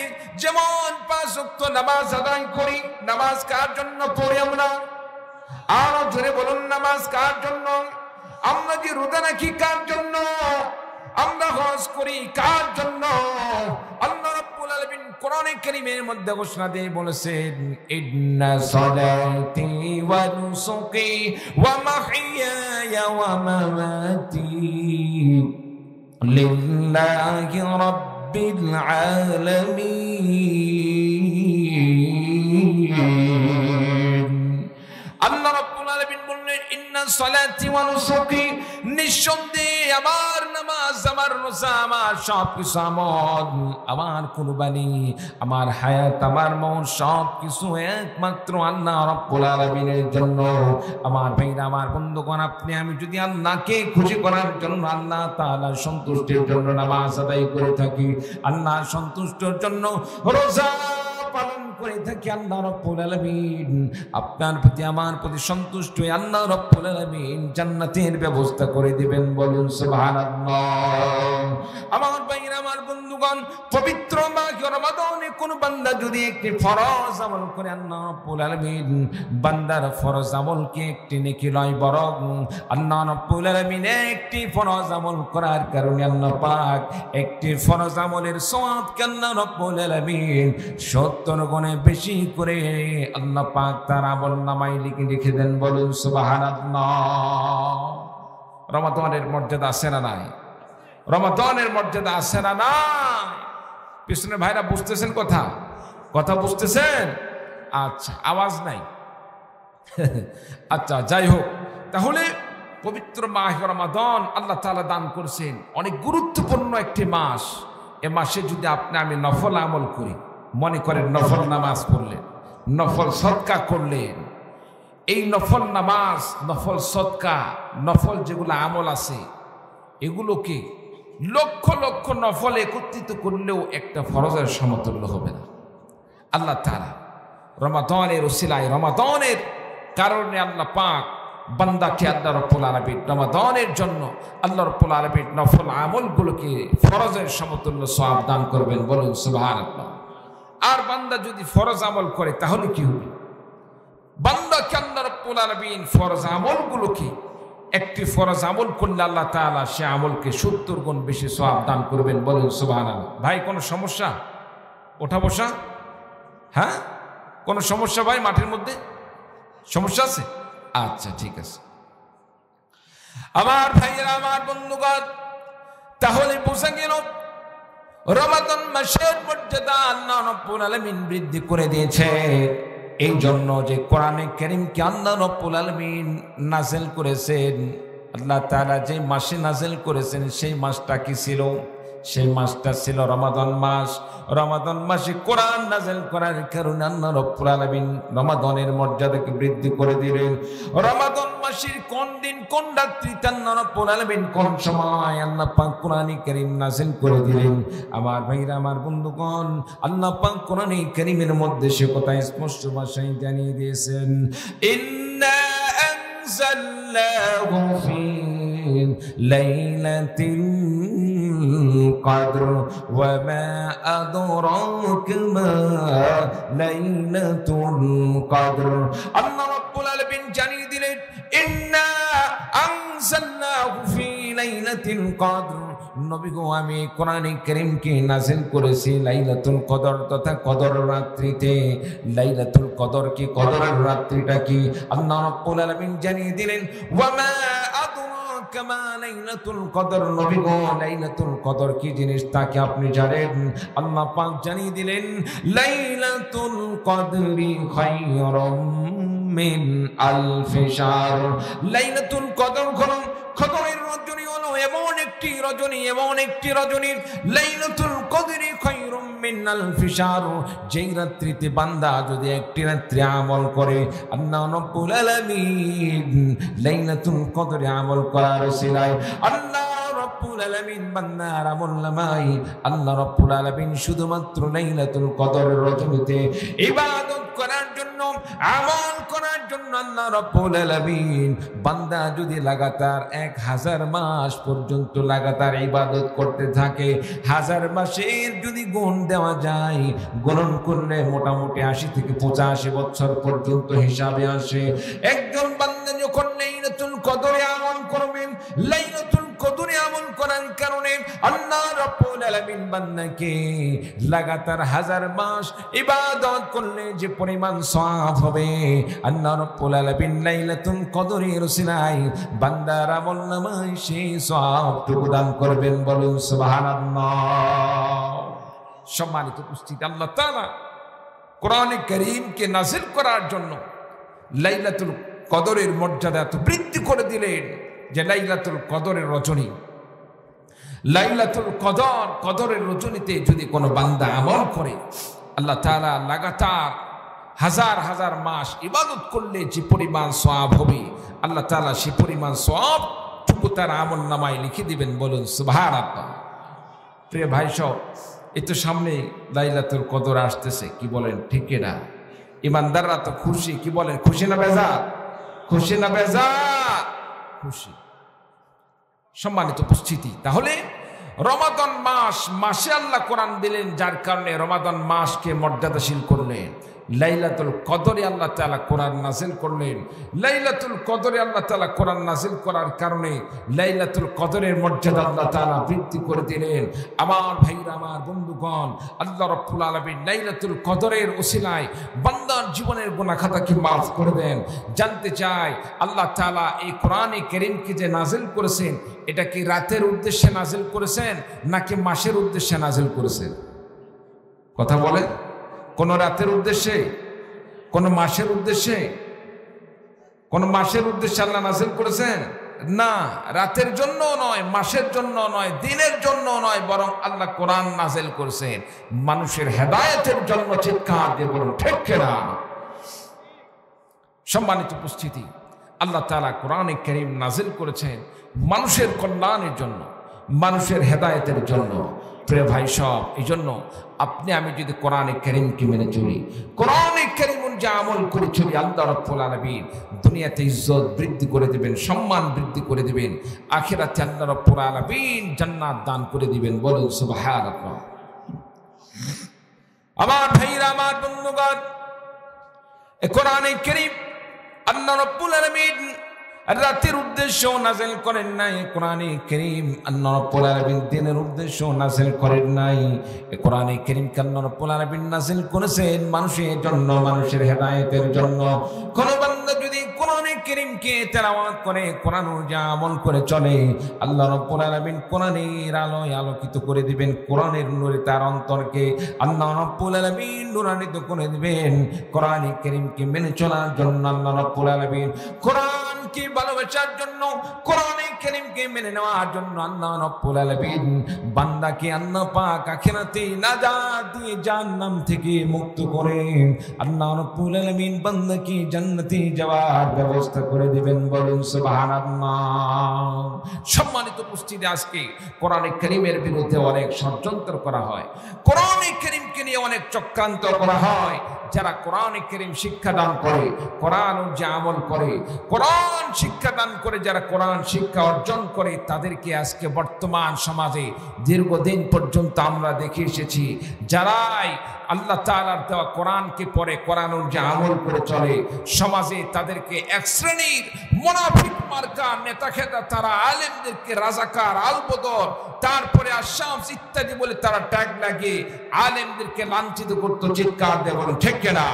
S1: যেমন 5 ওয়াক্ত নামাজ আদায় করি, নামাজ কার জন্য পড়ি আমরা? আরো জোরে বলুন, নামাজ কার জন্য? আমরা যে রোজা রাখি কার জন্য? আমরা হজ করি কার জন্য? আল্লাহ রাব্বুল আলামিন কোরআনে কারীমের মধ্যে ঘোষণা দিয়ে বলেছেন, ইন্না সালাতি ওয়া নুসুকি ওয়া মাহইয়ায়া ওয়া মামাতি লিল্লাহি রাব্বিল আলামিন। আল্লাহ রাব্বুল আলামিন বললেন, ইন্না সালাতি ওয়া নুসুকি, নিঃসন্দেহে আমার নামাজ, আমার রোজা, আমার সবকিছু আমল, আমার কুরবানি, আমার হায়াত, আমার মৌত সবকিছু একমাত্র আল্লাহ রাব্বুল আলামিনের জন্য। আমার ভাইরা, আমার বন্ধুগণ, আপনি আমি যদি আল্লাহকে খুশি করার জন্য, আল্লাহ তাআলার সন্তুষ্টির জন্য নামাজ আদায় করে থাকি, আল্লাহর সন্তুষ্টির জন্য রোজা পালন করে থাকি, আল্লাহ রাব্বুল আলামিন আপনার প্রতি আমার প্রতি সন্তুষ্ট হয়ে আল্লাহ রাব্বুল আলামিন জান্নাতের ব্যবস্থা করে দিবেন। বলুন সুবহানাল্লাহ। আমার ভাইরা, আমার বন্ধুগণ, পবিত্র মাহে রমাদানে কোন বান্দা যদি একটি ফরজ আমল করে, আল্লাহ রাব্বুল আলামিন বান্দার ফরজ আমলকে একটি নেকি নয়, বরং আল্লাহ রাব্বুল আলামিন একটি ফরজ আমল করার কারণে আল্লাহ পাক একটি ফরজ আমলের সওয়াবকে আল্লাহ রাব্বুল আলামিন 70 গুণে বেশি করে আল্লাহ পাক তার আমলনামায় লিখে রেখে দেন। বলুন সুবহানাল্লাহ। রমাদানের মর্যাদা আছে না নাই? রমাদানের মর্যাদা আছে না নাই? পিছনে ভাইরা বুঝতেছেন কথা? কথা বুঝতেছেন? আচ্ছা, আওয়াজ নাই। আচ্ছা, যাই হোক, তাহলে পবিত্র মাহে রমাদান আল্লাহ তাআলা দান করেছেন অনেক গুরুত্বপূর্ণ একটি মাস। এ মাসে যদি আপনি আমি নফল আমল করি, মনে করেন নফল নামাজ পড়লেন, নফল সদকা করলেন, এই নফল নামাজ, নফল সদকা, নফল যেগুলো আমল আছে, এগুলোকে লক্ষ লক্ষ নফল একত্রিত করলেও একটা ফরজের সমতুল্য হবে না। আল্লাহ তাআলা রমাদানের ওসিলায়, রমাদানের কারণে আল্লাহ পাক বান্দাকে আল্লাহ রাব্বুল আলামিন রমাদানের জন্য আল্লাহ রাব্বুল আলামিন নফল আমলগুলোকে ফরজের সমতুল্য সওয়াব দান করবেন। বলুন সুবহানাল্লাহ। আর বান্দা যদি ফরজ আমল করে তাহলে কি হবে? বান্দাকে আল্লাহ রাব্বুল আলামিন ফরজ আমলগুলোকে, একটি ফরজ আমল করলে আল্লাহ তাআলা সে আমলকে 70 গুণ বেশি সওয়াব দান করবেন। বলুন সুবহানাল্লাহ। ভাই, কোনো সমস্যা? ওঠা বসা? হ্যাঁ, কোনো সমস্যা ভাই? মাঠের মধ্যে সমস্যা আছে? আচ্ছা, ঠিক আছে। আমার ভাইয়েরা, আমার বন্ধুগণ, তাহলে বোঝা গেল রমাদান মাসের মর্যাদা আল্লাহ রাব্বুল আলামিন বৃদ্ধি করে দিয়েছে। এই জন্য যে কোরআনে কারীমকে আল্লাহ রাব্বুল আলামিন নাযিল করেছেন, আল্লাহ তাআলা যে মাসে নাযিল করেছেন সেই মাসটা কি ছিল? সেই মাসটা ছিল রমাদান মাস। রমাদান মাসে কোরআন নাযিল করার কারণে আল্লাহ রাব্বুল আলামিন রমাদানের মর্যাদাকে বৃদ্ধি করে দিলেন। রমাদান মাসের কোন দিন, কোন রাত্রিতে আল্লাহ রাব্বুল আলামিন কোন সময় আল্লাহ পাক কোরআনে কারীম নাযিল করে দিলেন। আমার ভাইরা, আমার বন্ধুগণ, আল্লাহ পাক কোরআনে কারীমের মধ্যে সে কথা স্পষ্ট ভাষায় জানিয়ে দিয়েছেন, ইন্না আনজালনাহু ফি লাইলাতিল কদর ওয়া মা আদরাকা মা লাইলাতুল কদর। আল্লাহ রাব্বুল আলামিন জানিয়ে দিলেন, ইন্না আনজালনাহু ফি লাইলাতিল কদর। নবী গো, আমি কোরআনে কারীমকে নাযিল করেছি লাইলাতুল কদর তথা কদর রাত্রিতে। লাইলাতুল কদর কি? কদরের রাত্রিটা কি? আল্লাহ রাব্বুল আলামিন জানিয়ে দিলেন, ওয়া মা আদরাকা মা লাইলাতুল কদর। নবী গো, লাইলাতুল কদর কি জিনিস তাকে আপনি জানেন? আল্লাহ পাক জানিয়ে দিলেন, লাইলাতুল কদরি খায়রুম মিন আলফি শাহর। লাইলাতুল কদর হলো কদরের রজনী, হলো এমন একটি রজনী, এমন একটি রজনী, লাইলাতুল কদরি খায়রুম মিন আলফি শাহর। যেই রাত্রিতে বান্দা যদি একটি রাত্রি আমল করে, আল্লাহ রাব্বুল আলামিন লাইলাতুল কদরে আমল করার উসিলায় আল্লাহ রাব্বুল আলামিন বান্দার আমলনামায় আল্লাহ রাব্বুল আলামিন শুধুমাত্র লাইলাতুল কদর রজনীতে ইবাদত করার জন্য, আমল করার জন্য আল্লাহ রাব্বুল আলামিন বান্দা যদি লাগাতার 1000 মাস পর্যন্ত লাগাতার ইবাদত করতে থাকে, 1000 মাসের যদি গুণ দেওয়া যায়, গণন করলে মোটামুটি 80 থেকে 85 বছর পর্যন্ত হিসাবে আসে। একজন বান্দা যখন লাইলাতুল কদরে আমল করবেন, লাইলাতুল কদরে আমল করার কারণে বান্দাকে লাগাতার 1000 মাস ইবাদত করলে যে পরিমাণ সওয়াব হবে, আল্লাহ রাব্বুল আলামিন লাইলাতুল কদরের উসিলায় বান্দার আমলনামায় সেই সওয়াবটুকু দান করবেন। বলুন সুবহানাল্লাহ। সম্মানিত উপস্থিতি, আল্লাহ তাআলা কোরআনে কারীমকে নাযিল করার জন্য লাইলাতুল কদরের মর্যাদা এত বৃদ্ধি করে দিলেন যে লাইলাতুল কদরের রজনী, লাইলাতুল কদরের রজনীতে যদি কোনো বান্দা আমল করে, আল্লাহ তাআলা লাগাতার 1000 মাস ইবাদত করলে যে পরিমাণ সওয়াব হবে, আল্লাহ তাআলা সেই পরিমাণ সওয়াবটুকু তার আমলনামায় লিখে দিবেন। বলুন সুবহানাল্লাহ। প্রিয় ভাই সব, এই তো সামনে লাইলাতুল কদর আসতেছে, কি বলেন ঠিক না? ইমানদাররা তো খুশি, কি বলেন খুশি না বেজার? খুশি না বেজার? খুশি। সম্মানিত উপস্থিতি, তাহলে রমাদান মাসে আল্লাহ কোরআন দিলেন, যার কারণে রমাদান মাসকে মর্যাদাশীল করলেন। লাইলাতুল কদরে আল্লাহ তাআলা কোরআন নাযিল করলেন। লাইলাতুল কদরে আল্লাহ তাআলা কোরআন নাযিল করার কারণে লাইলাতুল কদরের মর্যাদা আল্লাহ তাআলা বৃদ্ধি করে দিলেন। আমার ভাইরা, আমার বন্ধুগণ, আল্লাহ রাব্বুল আলামিন লাইলাতুল কদরের ওসিলায় বান্দার জীবনের গুনাহ খাতাকে মাফ করে দেন। জানতে চাই, আল্লাহ তাআলা এই কোরআনে কারীমকে যে নাযিল করেছেন, এটা কি রাতের উদ্দেশ্যে নাযিল করেছেন নাকি মাসের উদ্দেশ্যে নাযিল করেছেন? কথা বলে, কোন রাতের উদ্দেশ্যে, কোন মাসের উদ্দেশ্যে? কোন মাসের উদ্দেশ্যে আল্লাহ নাযিল করেছেন? না, রাতের জন্য নয়, মাসের জন্য নয়, দিনের জন্য নয়, বরং আল্লাহ কোরআন নাযিল করেছেন মানুষের হেদায়েতের জন্য। চিৎকার দিয়ে বলুন ঠিক না? সম্মানিত উপস্থিতি, আল্লাহ তাআলা কোরআনে কারীম নাযিল করেছেন মানুষের কল্যাণের জন্য, মানুষের হেদায়েতের জন্য। প্রিয় ভাই সব, এই জন্য আপনি আমি যদি কোরআনে কারীমকে মেনে চলি, কোরআনে কারীম অনুযায়ী আমল করে চলি, আল্লাহ রাব্বুল আলামিন দুনিয়াতে ইজ্জত বৃদ্ধি করে দিবেন, সম্মান বৃদ্ধি করে দিবেন, আখিরাতে আল্লাহ রাব্বুল আলামিন জান্নাত দান করে দিবেন। বলুন সুবহানাল্লাহ। আমার ভাইরা, আমার বন্ধুগণ, এই কোরআনে কারীম আল্লাহ রাব্বুল আলামিন রাতের উদ্দেশ্য নাযিল করেন নাই। কোরআনে কারীম আল্লাহ রাব্বুল আলামিন দিনের উদ্দেশ্য নাযিল করেন নাই। কোরআনে কারীম আল্লাহ রাব্বুল আলামিন নাযিল করেছেন মানুষের জন্য, মানুষের হেদায়েতের জন্য। কোন বান্দা যদি কোরআনে কারীমকে তেলাওয়াত করে, কোরআন অনুযায়ী আমল করে চলে, আল্লাহ রাব্বুল আলামিন কোরআনের আলোয় আলোকিত করে দিবেন, কোরআনের নূরে তার অন্তরকে আল্লাহ রাব্বুল আলামিন নূরান্বিত করে দিবেন। কোরআনে কারীমকে মেনে চলার জন্য আল্লাহ রাব্বুল আলামিন, কোরআনকে ভালোবাসার জন্য, কোরআনে কারীমকে মেনে নেওয়ার জন্য আল্লাহ রাব্বুল আলামিন বান্দাকে আল্লাহ পাক আখিরাতে নাজাত দিয়ে জাহান্নাম থেকে মুক্ত করে আল্লাহ রাব্বুল আলামিন বান্দাকে জান্নাতে যাওয়ার ব্যবস্থা করে দিবেন। বলুন সুবহানাল্লাহ। সম্মানিত উপস্থিতি, আজকে কোরআনে কারীমের বিরুদ্ধে অনেক ষড়যন্ত্র করা হয়, কোরআনে কারীমকে নিয়ে অনেক চক্রান্ত করা হয়। যারা কোরআনে কারীম শিক্ষাদান করে, কোরআন অনুযায়ী আমল করে, কোরআন শিক্ষাদান করে, যারা কোরআন শিক্ষা অর্জন করে, তাদেরকে আজকে বর্তমান সমাজে দীর্ঘদিন পর্যন্ত আমরা দেখে এসেছি, যারাই আল্লাহ তাআলার দেওয়া কোরআনকে পড়ে, কোরআন অনুযায়ী আমল করে চলে, সমাজে তাদেরকে এক শ্রেণীর মুনাফিক মার্কা নেতা খেতা, তারা আলেমদেরকে রাজাকার, আলবদর, তারপরে আশামস ইত্যাদি বলে তারা ট্যাগ লাগিয়ে আলেমদেরকে লাঞ্ছিত করতো। চিৎকার দিয়ে বলুন ঠিক না?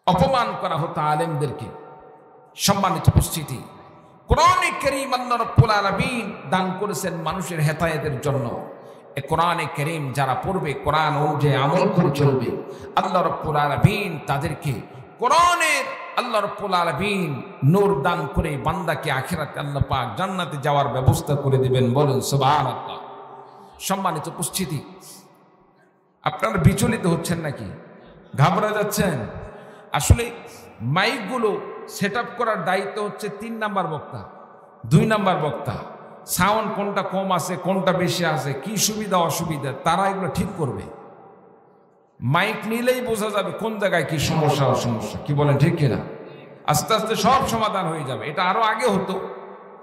S1: অপমান করা হতো আলেমদেরকে। সম্মানিত উপস্থিতি, কোরআনে কারীম আল্লাহ রাব্বুল আলামিন দান করেছেন মানুষের হেদায়েতের জন্য। এই কোরআনে কারীম যারা পড়বে, কোরআন অনুযায়ী আমল করে চলবে, আল্লাহ রাব্বুল আলামিন তাদেরকে কোরআনের আল্লাহ রাব্বুল আলামিন নূর দান করে বান্দাকে আখিরাতে আল্লাহ পাক জান্নাতে যাওয়ার ব্যবস্থা করে দিবেন। বলুন সুবহানাল্লাহ। সম্মানিত উপস্থিতি, আপনারা বিচলিত হচ্ছেন নাকি? ঘাবড়ে যাচ্ছেন? আসলে মাইকগুলো সেট আপ করার দায়িত্ব হচ্ছে 3 নাম্বার বক্তা, 2 নাম্বার বক্তা। সাউন্ড কোনটা কম আছে, কোনটা বেশি আছে, কি সুবিধা অসুবিধা, তারা এগুলো ঠিক করবে। মাইক নিলেই বোঝা যাবে কোন জায়গায় কি সমস্যা অসমস্যা। কি বলেন ঠিক কিনা? আস্তে আস্তে সব সমাধান হয়ে যাবে। এটা আরো আগে হতো,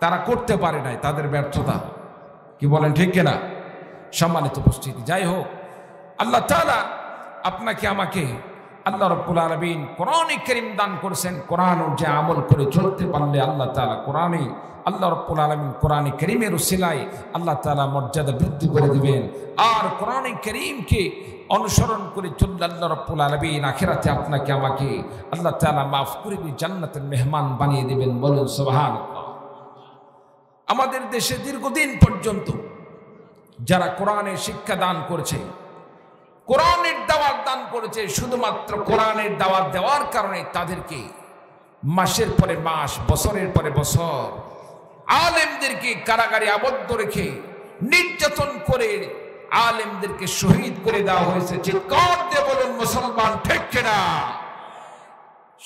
S1: তারা করতে পারে নাই, তাদের ব্যর্থতা। কি বলেন ঠিক কিনা? সম্মানিত উপস্থিতি, যাই হোক, আল্লাহ তাআলা আপনাকে আমাকে আল্লাহ রাব্বুল আলামিন কোরআনে কারীম দান করেছেন। কোরআন যে আমল করে চলতে পারলে আল্লাহ তাআলা কোরআনে আল্লাহ রাব্বুল আলামিন কোরআনে কারীমের উসিলায় আল্লাহ তাআলা মর্যাদা বৃদ্ধি করে দিবেন। আর কোরআনে কারীমকে অনুসরণ করে চললে আল্লাহ রাব্বুল আলামিন আখিরাতে আপনাকে আমাকে আল্লাহ তাআলা মাফ করে দিয়ে জান্নাতের মেহমান বানিয়ে দিবেন। বলুন সুবহানাল্লাহ। আমাদের দেশে দীর্ঘদিন পর্যন্ত যারা কোরআনের শিক্ষা দান করেছে, কোরআনের দাওয়াত দান করেছে, শুধুমাত্র কোরআনের দাওয়াত দেওয়ার কারণে তাদেরকে মাসের পরে মাস, বছরের পরে বছর আলেমদেরকে কারাগারে আবদ্ধ রেখে নির্যাতন করে আলেমদেরকে শহীদ করে দেওয়া হয়েছে। চিৎকার দিয়ে বলুন মুসলমান ঠিক কিনা?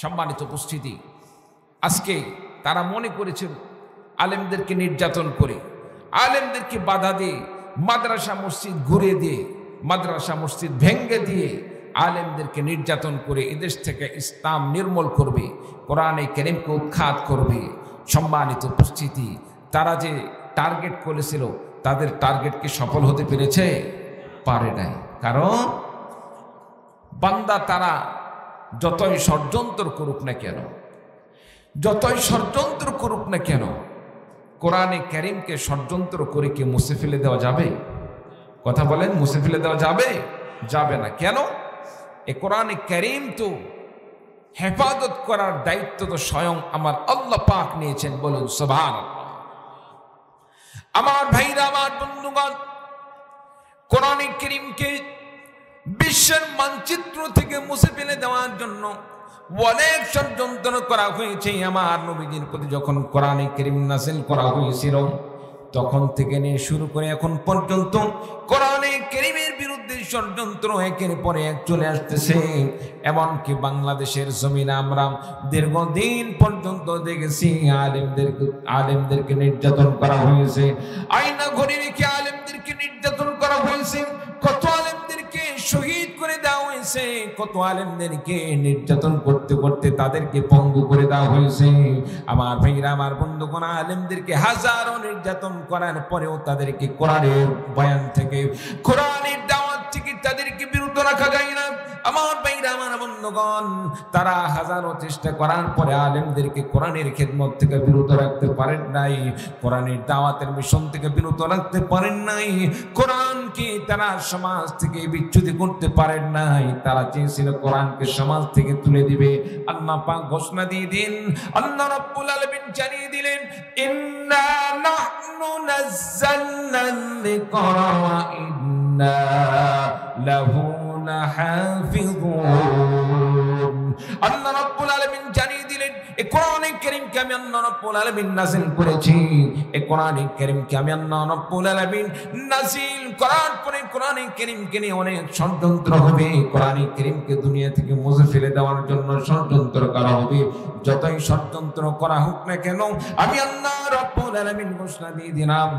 S1: সম্মানিত উপস্থিতি, আজকে তারা মনে করেছে আলেমদেরকে নির্যাতন করে, আলেমদেরকে বাধা দিয়ে, মাদ্রাসা মসজিদ ঘুরে দিয়ে, মাদ্রাসা মসজিদ ভেঙ্গে দিয়ে আলেমদেরকে নির্যাতন করে এদেশ থেকে ইসলাম নির্মূল করবে, কোরআনে কারীমকে উৎখাত করবে। সম্মানিত উপস্থিতি, তারা যে টার্গেট করেছিল তাদের টার্গেট কি সফল হতে পেরেছে? পারে নাই। কারণ বান্দা তারা যতই ষড়যন্ত্র করুক না কেন, যতই ষড়যন্ত্র করুক না কেন, কোরআনে কারীমকে ষড়যন্ত্র করে কি মুছে ফেলে দেওয়া যাবে? কথা বলেন, মুছে ফেলে দেওয়া যাবে? যাবে না। কেন? এ কোরআনে কারীম তো হেফাজত করার দায়িত্ব তো স্বয়ং আমার আল্লাহ পাক নিয়েছেন। বলুন সুবহানাল্লাহ। আমার ভাইরা, আমার বন্ধুগণ, কোরআনে কারীমকে বিশ্বের মানচিত্র থেকে মুছে ফেলে দেওয়ার জন্য অনেক ষড়যন্ত্র করা হয়েছে। আমার নবীজির প্রতি যখন কোরআনে কারীম নাযিল করা হয়েছিল তখন থেকে নিয়ে শুরু করে এখন পর্যন্ত কোরআনে কারীমের বিরুদ্ধে ষড়যন্ত্র একের পরে এক চলে আসতেছে। এমনকি বাংলাদেশের জমিনে আমরা দীর্ঘদিন পর্যন্ত দেখেছি আলেমদেরকে নির্যাতন করা হয়েছে, আয়না ঘড়ি রেখে আলেমদেরকে নির্যাতন করা হয়েছে, কত আলেমদেরকে শহীদ করে দেওয়া হয়েছে, কত আলেমদেরকে নির্যাতন করতে করতে তাদেরকে পঙ্গু করে দেওয়া হয়েছে। আমার ভাইরা, আমার বন্ধুগণ, আলেমদেরকে হাজারো নির্যাতন করার পরেও তাদেরকে কোরআনের বয়ান থেকে, কোরআনের দাওয়াত থেকে তাদেরকে বিরত রাখা যায় না। আমার ভাইরা, আমার বন্ধুগণ, তারা হাজারো চেষ্টা করার পরে আলেমদেরকে কোরআনের খেদমত থেকে বিরত রাখতে পারেন নাই, কোরআনের দাওয়াতের মিশন থেকে বিরত রাখতে পারেন নাই, কোরআনকে তারা সমাজ থেকে বিচ্যুতি করতে পারেন নাই। তারা চেয়েছিল কোরআনকে সমাজ থেকে তুলে দিবে। আল্লাহ পাক ঘোষণা দিয়ে দিন, আল্লাহ রাব্বুল আলামিন জানিয়ে দিলেন, ইন্না নাহনু নাযালনা যিকরা ওয়া ইন্না লাহু লাহাফিজুন। আল্লাহ রাব্বুল আলামিন জানিয়ে দিলেন, এই কোরআনে কারীমকে আমি আল্লাহ রাব্বুল আলামিন নাযিল করেছি। এই কোরআনে কারীমকে আমি আল্লাহ রাব্বুল আলামিন নাযিল করার পরে কোরআনে কারীমকে নিয়ে অনেক ষড়যন্ত্র হবে। কোরআনে কারীমকে দুনিয়া থেকে মুছে ফেলে দেওয়ার জন্য ষড়যন্ত্র করা হবে। যতই ষড়যন্ত্র করা হোক না কেন, আমি আল্লাহ রাব্বুল আলামিন ঘোষণা দিয়ে দিলাম,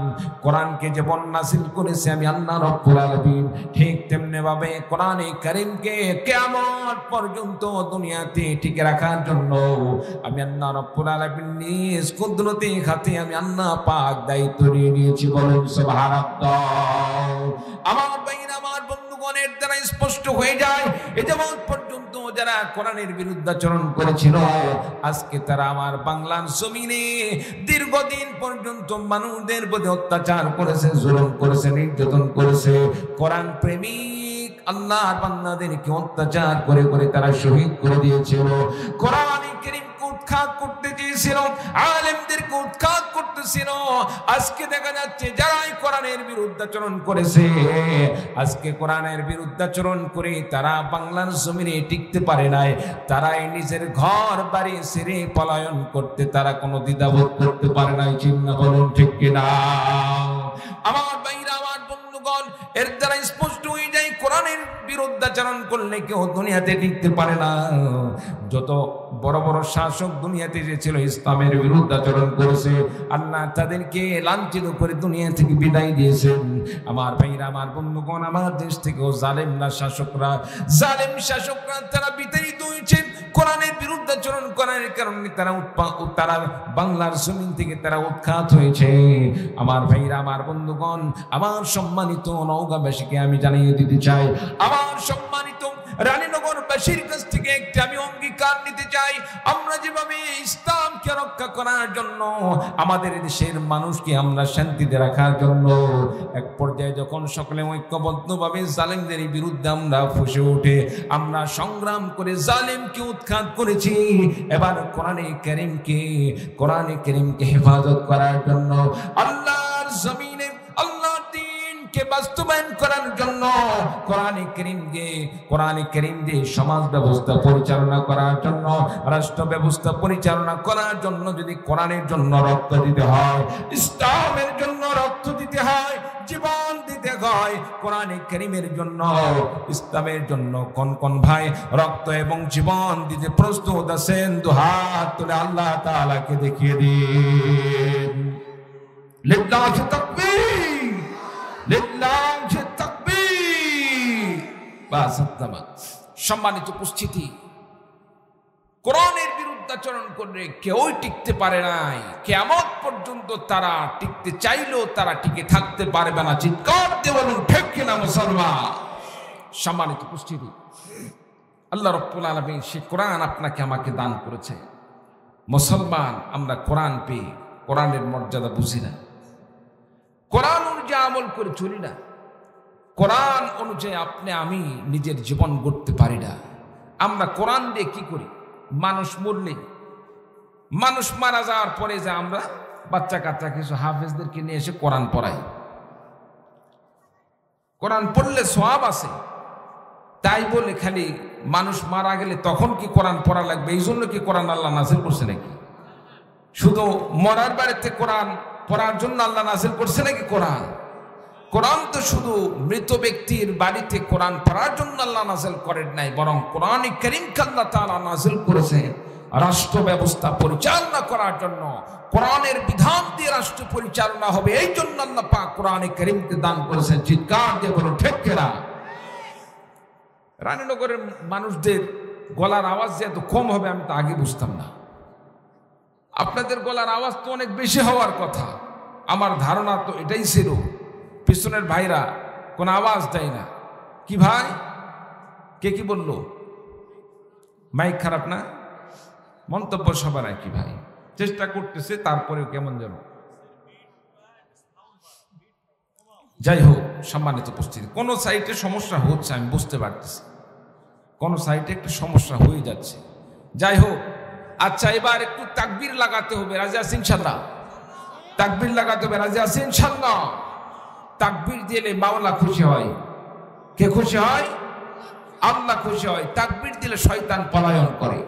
S1: কোরআনকে যেমন নাযিল করেছে আমি আল্লাহ রাব্বুল আলামিন, ঠিক তেমনি ভাবে কোরআনে কারীমকে কিয়ামত পর্যন্ত দুনিয়াতে টিকে রাখার জন্য আমি আল্লাহ রাব্বুল আলামিন নিজ কুদরতি হাতে আমি আল্লাহ পাক দায়িত্ব নিয়ে নিয়েছি। বলুন সুবহানাল্লাহ। আমার ভাইরা, আমার বন্ধুগণের দ্বারা স্পষ্ট হয়ে যায়, এই যেমন পর্যন্ত যারা কোরআনের বিরুদ্ধাচরণ করেছিল, আজকে তারা আমার বাংলার জমিনে দীর্ঘদিন পর্যন্ত মানুষদের প্রতি অত্যাচার করেছে, জুলুম করেছে, নির্যাতন করেছে। কোরআন প্রেমিক আল্লাহর বান্দাদেরকে অত্যাচার করে করে তারা শহীদ করে দিয়েছিল। কোরআনে কারীম উৎখাত করতে চেয়েছিল, আলেমদেরকে উৎখাত করতেছিল। আজকে দেখা যাচ্ছে যারাই কোরআনের বিরুদ্ধাচরণ করেছে, আজকে কোরআনের বিরুদ্ধাচরণ করে তারা বাংলার জমিনে টিকতে পারে নাই। তারাই নিজের ঘর বাড়ি ছেড়ে পলায়ন করতে তারা কোনো দ্বিধাবোধ করতে পারে নাই। চিন্তা বলুন ঠিক কিনা? আমার ভাইরা, আমার বন্ধুগণ, এর দ্বারা স্পষ্ট হয়ে যায় কোরআনের বিরুদ্ধাচরণ করলে কেউ দুনিয়াতে টিকতে পারে না। যত বড় বড় শাসক দুনিয়াতে যে ছিল ইসলামের বিরুদ্ধাচরণ করেছে, আল্লাহ তাদেরকে লাঞ্ছিত করে দুনিয়া থেকে বিদায় দিয়েছেন। আমার ভাইরা, আমার বন্ধুগণ, আমার দেশ থেকেও জালেম শাসকরা তারা বিতাড়িত হয়েছেন। কোরআনের বিরুদ্ধাচরণ করার কারণে তারা বাংলার জমিন থেকে তারা উৎখাত হয়েছে। আমার ভাইরা, আমার বন্ধুগণ, আমার সম্মানিত নওগাঁবাসীকে আমি জানিয়ে দিতে চাই, আমার সম্মানিত রানীনগরবাসীর কাছ থেকে করার জন্য, আমাদের দেশের মানুষকে আমরা শান্তিতে রাখার জন্য। এক পর্যায়ে যখন সকলে ঐক্যবদ্ধভাবে জালেমদের বিরুদ্ধে আমরা ফুঁসে উঠে আমরা সংগ্রাম করে জালেমকে উৎখাত করেছি, এবার কোরআনে কারীমকে হেফাজত করার জন্য, আল্লাহর জমিনে আল্লাহর দ্বীনকে বাস্তবায়ন করার জন্য, কোরআনে কারীম দিয়ে সমাজ ব্যবস্থা পরিচালনা করার জন্য, রাষ্ট্র ব্যবস্থা পরিচালনা করার জন্য যদি কোরআনের জন্য রক্ত দিতে হয়, ইসলামের জন্য রক্ত দিতে হয়, জীবন দিতে হয়, কোরআনে কারীমের জন্য, ইসলামের জন্য কোন ভাই রক্ত এবং জীবন দিতে প্রস্তুত আছেন? দুহাত তুলে আল্লাহ তাআলাকে দেখিয়ে দিন। লিল্লাহি তাকবীর, লিল্লাহি তাকবীর। বাস। সম্মানিত উপস্থিতি, কোরআনের বিরুদ্ধাচরণ করে কেউই টিকতে পারে নাই, কিয়ামত পর্যন্ত তারা টিকতে চাইলেও তারা টিকে থাকতে পারবে না। চিৎকার দিয়ে বলুন ঠিক কিনা মুসলমান? সম্মানিত উপস্থিতি, আল্লাহ রাব্বুল আলামিন সে কোরআন আপনাকে আমাকে দান করেছে। মুসলমান আমরা কোরআন পেয়ে কোরআনের মর্যাদা বুঝি না, কোরআন অনুযায়ী আমল করে চলি না, কোরআন অনুযায়ী আমি নিজের জীবন গড়তে পারি না। আমরা কোরআন দিয়ে কি করি? মানুষ মরলে, মানুষ মারা যাওয়ার পরে যে আমরা বাচ্চা কাচ্চা কিছু হাফেজদেরকে নিয়ে এসে কোরআন পড়াই। কোরআন পড়লে সওয়াব আছে তাই বলে খালি মানুষ মারা গেলে তখন কি কোরআন পড়া লাগবে এই জন্য কি কোরআন আল্লাহ নাযিল করছে নাকি? শুধু মরার বাড়িতে কোরআন পড়ার জন্য আল্লাহ নাযিল করছে নাকি? কোরআন তো শুধু মৃত ব্যক্তির বাড়িতে কোরআন পড়ার জন্য আল্লাহ নাযিল করেন নাই, বরং কোরআনে কারীমকে আল্লাহ তাআলা নাযিল করেছেন রাষ্ট্র ব্যবস্থা পরিচালনা করার জন্য। কোরআনের বিধান দিয়ে রাষ্ট্র পরিচালনা হবে, এই জন্য আল্লাহ পাক কোরআনে কারীমকে দান করেছেন। চিৎকার দিয়ে বলুন ঠিক কিনা? রানীনগরের মানুষদের গলার আওয়াজ যে এত কম হবে আমি তো আগে বুঝতাম না। আপনাদের গলার আওয়াজ তো অনেক বেশি হওয়ার কথা, আমার ধারণা তো এটাই ছিল। পিছনের ভাইরা কোনো আওয়াজ দেয় না। কি ভাই, কে কি বলল? মাইক খারাপ না? মন্তব্য সবার কি ভাই চেষ্টা করতেছে, তারপরেও কেমন যেন। যাই হোক, সম্মানিত উপস্থিতি, কোন সাইটে সমস্যা হচ্ছে আমি বুঝতে পারতেছি, কোন সাইটে একটু সমস্যা হয়ে যাচ্ছে। যাই হোক, আচ্ছা এবার একটু তাকবীর লাগাতে হবে। রাজি আছেন ইনশাআল্লাহ? তাকবীর লাগাতে হবে। রাজি আছেন ইনশাআল্লাহ? তাকবীর দিলে মাওলা খুশি হয়। কে খুশি হয়? আল্লাহ খুশি হয়। তাকবীর দিলে শয়তান পলায়ন করে।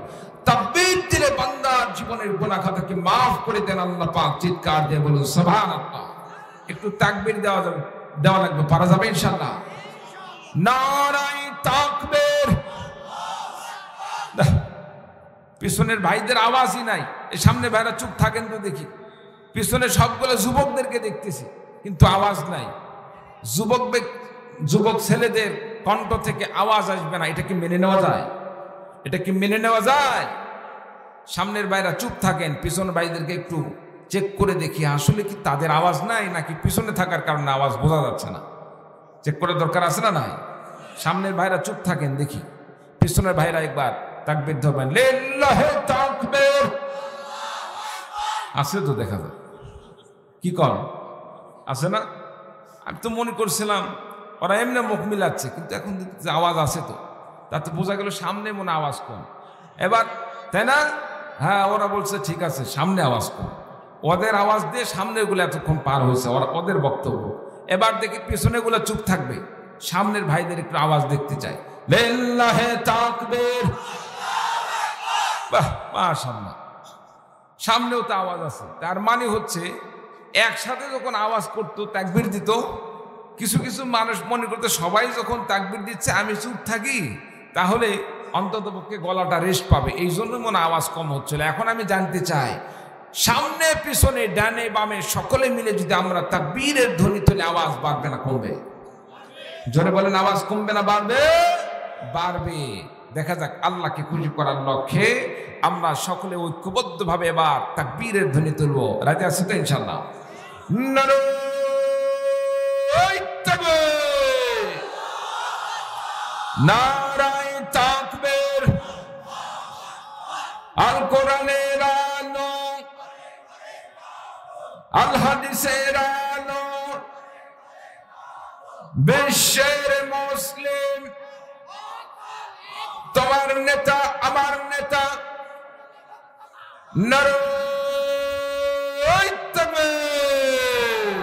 S1: তাকবীর দিলে বান্দার জীবনের গুনাহ খাতাকে মাফ করে দেন আল্লাহ পাক। চিৎকার দিয়ে বলুন সুবহানাল্লাহ। একটু তাকবীর দেওয়া লাগবে, পারা যাবে ইনশাআল্লাহ? নারায়ে তাকবীর। পিছনের ভাইদের আওয়াজই নাই, এই সামনে ভাইরা চুপ থাকেন তো দেখি। পিছনে সবগুলো যুবকদেরকে দেখতেছি কিন্তু আওয়াজ নাই। যুবক ছেলেদের কণ্ঠ থেকে আওয়াজ আসবে না, এটা কি মেনে নেওয়া যায়? এটা কি মেনে নেওয়া যায়? সামনের ভাইরা চুপ থাকেন, পিছনের ভাইদেরকে একটু চেক করে দেখি আসলে কি তাদের আওয়াজ নাই নাকি পিছনে থাকার কারণে আওয়াজ বোঝা যাচ্ছে না। চেক করে দরকার আছে না? নাই। সামনের ভাইরা চুপ থাকেন দেখি, পিছনের ভাইরা একবার তাকবীর ধরবেন। লিল্লাহি তাকবীর। আছে তো, দেখা যায়। কি কর আছে না? আমি তো মনে করছিলাম ওরা এমনি মুখ মিলাচ্ছে, কিন্তু এখন আওয়াজ আছে তো, তাতে বোঝা গেল সামনে মনে আওয়াজ কম। এবার তাই না? হ্যাঁ, ওরা বলছে ঠিক আছে সামনে আওয়াজ কম। ওদের আওয়াজ দিয়ে সামনেগুলো এতক্ষণ পার হয়েছে, ওদের বক্তব্য। এবার দেখি পিছনেগুলো চুপ থাকবে, সামনের ভাইদের একটু আওয়াজ দেখতে চাই। লিল্লাহি তাকবীর। বাহ, মাশাআল্লাহ। সামনেও তো আওয়াজ আছে, তার মানে হচ্ছে একসাথে যখন আওয়াজ করতো তাকবীর দিত, কিছু কিছু মানুষ মনে করতে সবাই যখন তাকবীর দিচ্ছে আমি চুপ থাকি, তাহলে অন্তত পক্ষে গলাটা রেস্ট পাবে, এই জন্য মনে আওয়াজ কম হচ্ছিল। এখন আমি জানতে চাই, সামনে পিছনে ডানে বামে সকলে মিলে যদি আমরা তাকবীরের ধ্বনি তুলে আওয়াজ বাড়বে না কমবে? জোরে বলেন, আওয়াজ কমবে না বাড়বে? বাড়বে। দেখা যাক, আল্লাহকে খুশি করার লক্ষ্যে আমরা সকলে ঐক্যবদ্ধভাবে এবার তাকবীরের ধ্বনি তুলবো। রাজি আছি তো ইনশাআল্লাহ? নারায়ে তাকবীর, নারায়ে তাকবীর। আল কোরআনের আলো আল হাদিসের আলো, বিশ্বের মুসলিম, তোমার নেতা আমার নেতা, নারায়ে তাকবীর।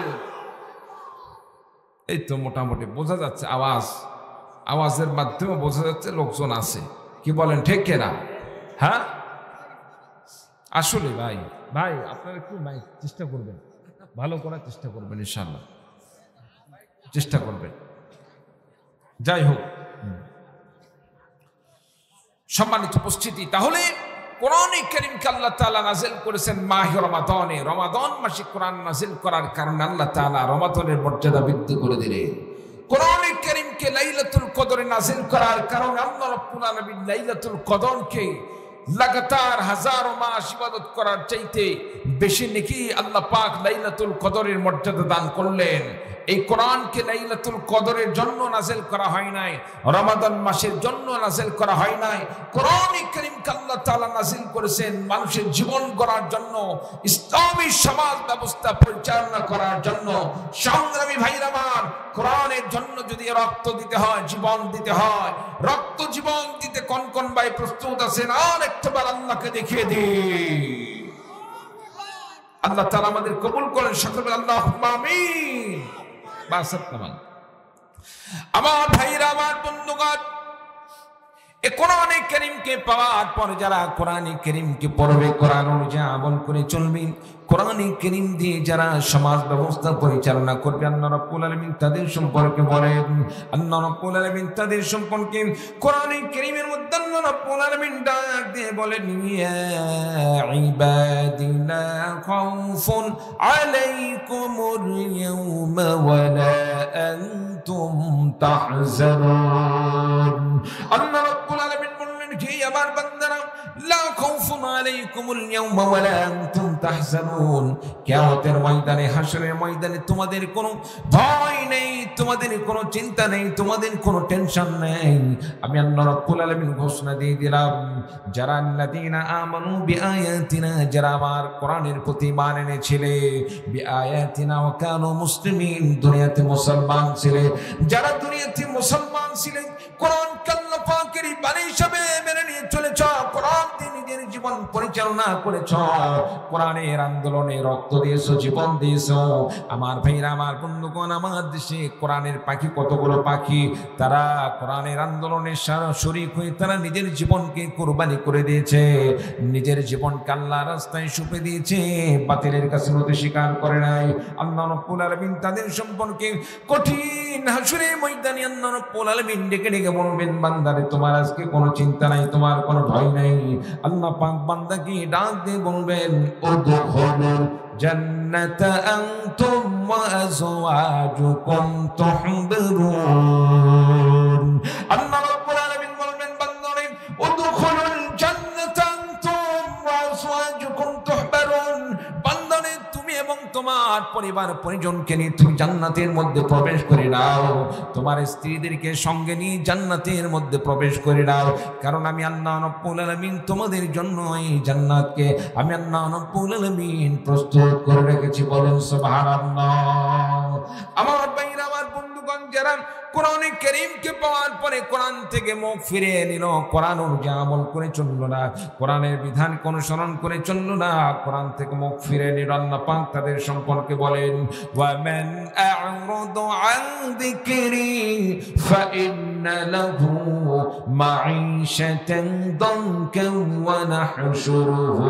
S1: এই তো মোটামুটি বোঝা যাচ্ছে, আওয়াজের মাধ্যমে বোঝা যাচ্ছে লোকজন আছে। কি বলেন, ঠিক কিনা? হ্যাঁ, আসলে ভাই আপনারা একটু চেষ্টা করবেন, ভালো করার চেষ্টা করবেন, ইনশাআল্লাহ চেষ্টা করবেন। যাই হোক, সম্মানিত উপস্থিতি, তাহলে কোরআনে কারীমকে আল্লাহ তাআলা নাযিল করেছেন মাহে রমাদানে। রমাদান মাসে কোরআন নাযিল করার কারণে আল্লাহ তাআলা রমাদানের মর্যাদা বৃদ্ধি করে দিলেন। কোরআনে কারীমকে লাইলাতুল কদরে নাযিল করার কারণে আল্লাহ রাব্বুল আলামিন লাইলাতুল কদরকে লাগাতার হাজারো মাস ইবাদত করার চাইতে বেশি নেকি আল্লাহ পাক লাইলাতুল কদরের মর্যাদা দান করলেন। এই কোরআনকে লাইলাতুল কদরের জন্য নাযিল করা হয় নাই, রমাদান মাসের জন্য নাযিল করা হয় নাই। কোরআনে কারীমকে আল্লাহ তাআলা নাযিল করেছেন মানুষের জীবন গড়ার জন্য, ইসলামী সমাজ ব্যবস্থা পরিচালনা করার জন্য। সংগ্রামী ভাইরা আমার, কোরআনের জন্য যদি রক্ত দিতে হয়, জীবন দিতে হয়, রক্ত জীবন দিতে কোন কোন ভাই প্রস্তুত আছেন? আর একবার আল্লাহকে দেখিয়ে দিই। আল্লাহ তাআলা আমাদের কবুল করেন, সকলে আল্লাহুম্মা আমিন। আমার ভাইরা, আমার বন্ধুগণ, এ কোরআনে কারীমকে পাওয়ার পরে যারা কোরআনে কারীমকে পড়বে, কোরআন অনুযায়ী আমল করে চলবে, কোরআনে কারীম দিয়ে যারা সমাজ ব্যবস্থা পরিচালনা করবে, আল্লাহ রাব্বুল আলামিন তাদের সম্পর্কে বলেন, আল্লাহ রাব্বুল আলামিন তাদের সম্পর্কে কোরআনে কারীমের মধ্যে আল্লাহ রাব্বুল আলামিন ডাক দিয়ে বলেন, ইয়া ইবাদি লা খাউফুন আলাইকুমুল ইয়াওমা ওয়া লা আনতুম তাহজানুন। আল্লাহ রাব্বুল আলামিন বললেন, হে আমার বান্দারা, লা খাউফুন আলাইকুমুল ইয়াওমা ওয়া লা আনতুম তাহজানুন। কিয়ামতের ময়দানে, হাশরের ময়দানে তোমাদের কোনো ভয় নেই, তোমাদের কোনো চিন্তা নেই, তোমাদের কোনো টেনশন নেই। আমি আল্লাহ রাব্বুল আলামিন ঘোষণা দিয়ে দিলাম, যারা আল্লাযীনা আমানু বিআয়াতিনা, যারা আমার কোরআনের প্রতি ঈমান এনেছিলে, বিআয়াতিনা ওয়া কানু মুসলিমিন, দুনিয়াতে মুসলমান ছিলে, যারা দুনিয়াতে মুসলমান ছিলেন, কোরআন আল্লাহ পাকের বাণী হিসেবে মেনে নিয়ে চলেছ, কোরআন দিয়ে নিজের জীবন পরিচালনা করেছ, কোরআনের আন্দোলনে রক্ত দিয়েছ, জীবন দিয়েছ। আমার ভাইরা, আমার বন্ধুগণ, আমার দেশে কোরআনের পাখি কতগুলো পাখি, তারা কোরআনের আন্দোলনের শরীক হয়ে তারা নিজের জীবনকে কোরবানি করে দিয়েছে, নিজের জীবনকে আল্লাহর রাস্তায় সঁপে দিয়েছে, বাতিলের কাছে নতি স্বীকার করে নাই। আল্লাহ রাব্বুল আলামিন তাদের সম্পর্কে কঠিন হাশরের ময়দানে আল্লাহ রাব্বুল আলামিন ডেকে ডেকে বলবেন, বান্দারে তোমার আজকে কোনো চিন্তা নাই, তোমার কোনো ভয় নাই। আল্লাহ পাক বান্দাকে ডাক দিয়ে বলবেন, উদখুলুল জান্নাতা আনতুম ওয়া আযওয়াজুকুম তুহবারুন। আল্লাহ রাব্বুল আলামিন বলবেন, বান্দারে উদখুলুল জান্নাতা আনতুম ওয়া আযওয়াজুকুম তুহবারুন। বান্দারে তুমি এবং তোমার পরিবার পরিজনকে নিয়ে তুমি জান্নাতের মধ্যে প্রবেশ করে নাও, তোমার স্ত্রীদেরকে সঙ্গে নিয়ে জান্নাতের মধ্যে প্রবেশ করে নাও, কারণ আমি আল্লাহ রাব্বুল আলামিন তোমাদের জন্য এই জান্নাতকে আমি আল্লাহ রাব্বুল আলামিন প্রস্তুত করে রেখেছি। বলেন সুবহানাল্লাহ। আমার ভাইরা, আমার বন্ধুগণ, যারা কোরআনে কারীমকে পাওয়ার পরে কোরআন থেকে মুখ ফিরিয়ে নিল, কোরআন অনুযায়ী আমল করে চললো না, কোরআনের বিধানকে অনুসরণ করে চললো না, কোরআন থেকে মুখ ফিরে নিল, আল্লাহ পাক তাদের সম্পর্কে বলেন, ওয়া মান আ'রাদা আন যিকরি ফাইন্না লাহু মাঈশাতান দানকান ওয়া নাহশুরুহু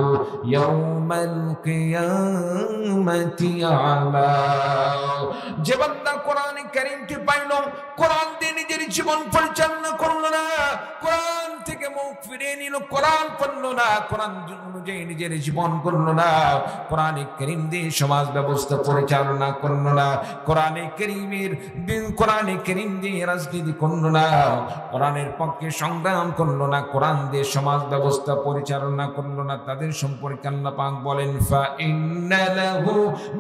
S1: ইয়াওমাল কিয়ামাতি আ'মা। যে বান্দা কোরআনে কারীমকে পাইল, কোরআন দিয়ে নিজের জীবন পরিচালনা করলো না, কোরআন থেকে মুখ ফিরিয়ে নিল, কোরআন পড়লো না, কোরআন অনুযায়ী নিজের জীবন করলো না, কোরআনে কারীম দিয়ে সমাজ ব্যবস্থা পরিচালনা করলো না, কোরআনে কারীম দিয়ে রাজনীতি করলো না, কোরআনের পক্ষে সংগ্রাম করলো না, কোরআন দিয়ে সমাজ ব্যবস্থা পরিচালনা করলো না, তাদের সম্পর্কে আল্লাহ পাক বলেন, ফাইন্না লাহু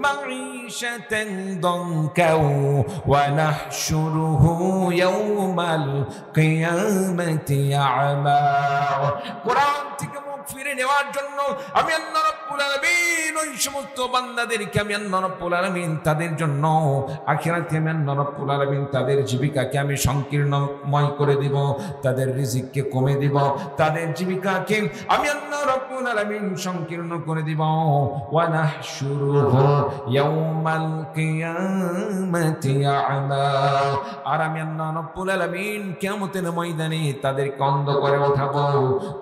S1: মাঈশাতান দানকান ওয়া নাহশুরুহু ইয়াওমাল কিয়ামাতি আ'মা। কোরআন থেকে মুখ ফিরে নেওয়ার জন্য আমি আল্লাহ রাব্বুল আলামিন ওই সমস্ত বান্দাদেরকে আমি আল্লাহ রাব্বুল আলামিন তাদের জন্য আখিরাতে আমি আল্লাহ রাব্বুল আলামিন তাদের জীবিকাকে আমি সংকীর্ণময় করে দিব, তাদের রিজিককে কমে দিব, তাদের জীবিকাকে আমি আল্লাহ রাব্বুল আলামিন সংকীর্ণ করে দিব। ওয়া নাহশুরুহু ইয়াউমাল কিয়ামাতি আ'মা, আর আমি আল্লাহ রাব্বুল আলামিন কিয়ামতের ময়দানে তাদেরকে অন্ধ করে উঠাবো।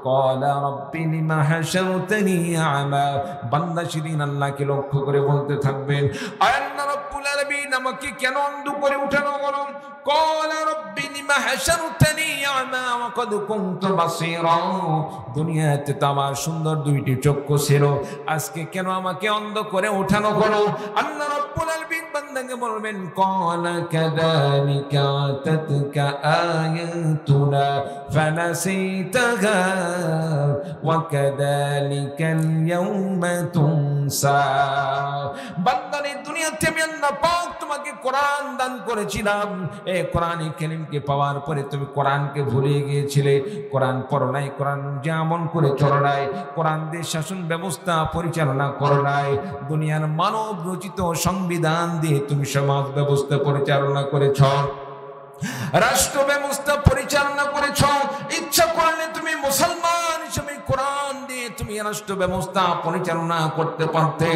S1: ক্বালা রাব্বি লিমা হাশারতানি আ'মা, বান্দা সেদিন আল্লাহকে লক্ষ্য করে বলতে থাকবেন, আয় আল্লাহ রাব্বুল আলামিন আমাকে কেন অন্ধ করে উঠানো হলো? ক্বালা রাব্বি লিমা হাশারতানি আ'মা ওয়া ক্বাদ কুনতু বাসীরা, দুনিয়াতে তো আমার সুন্দর দুইটি চক্ষু ছিল, আজকে কেন আমাকে অন্ধ করে উঠানো হলো? আল্লাহ রাব্বুল আলামিন বান্দাকে বলবেন, ক্বালা কাযালিকা আতাতকা আয়াতুনা ফানাসিতাহা ওয়া কাযালিকাল ইয়াউমা তুনসা। বান্দারে দুনিয়াতে আমি আল্লাহ পাক তোমাকে কোরআন দান করেছিলাম, এই কোরআনে কারীমকে পাওয়ার পরে তুমি কোরআনকে ভুলে গিয়েছিলে, কোরআন পড়ো নাই, কোরআন যেমন করে চলো নাই, কোরআন দিয়ে শাসন ব্যবস্থা পরিচালনা করো নাই, দুনিয়ার মানব রচিত সংবিধান দিয়ে তুমি সমাজ ব্যবস্থা পরিচালনা করেছ, রাষ্ট্র ব্যবস্থা পরিচালনা করেছ, ইচ্ছা করলে তুমি মুসলমান হিসেবে কোরআন দিয়ে তুমি রাষ্ট্র ব্যবস্থা পরিচালনা করতে পারতে।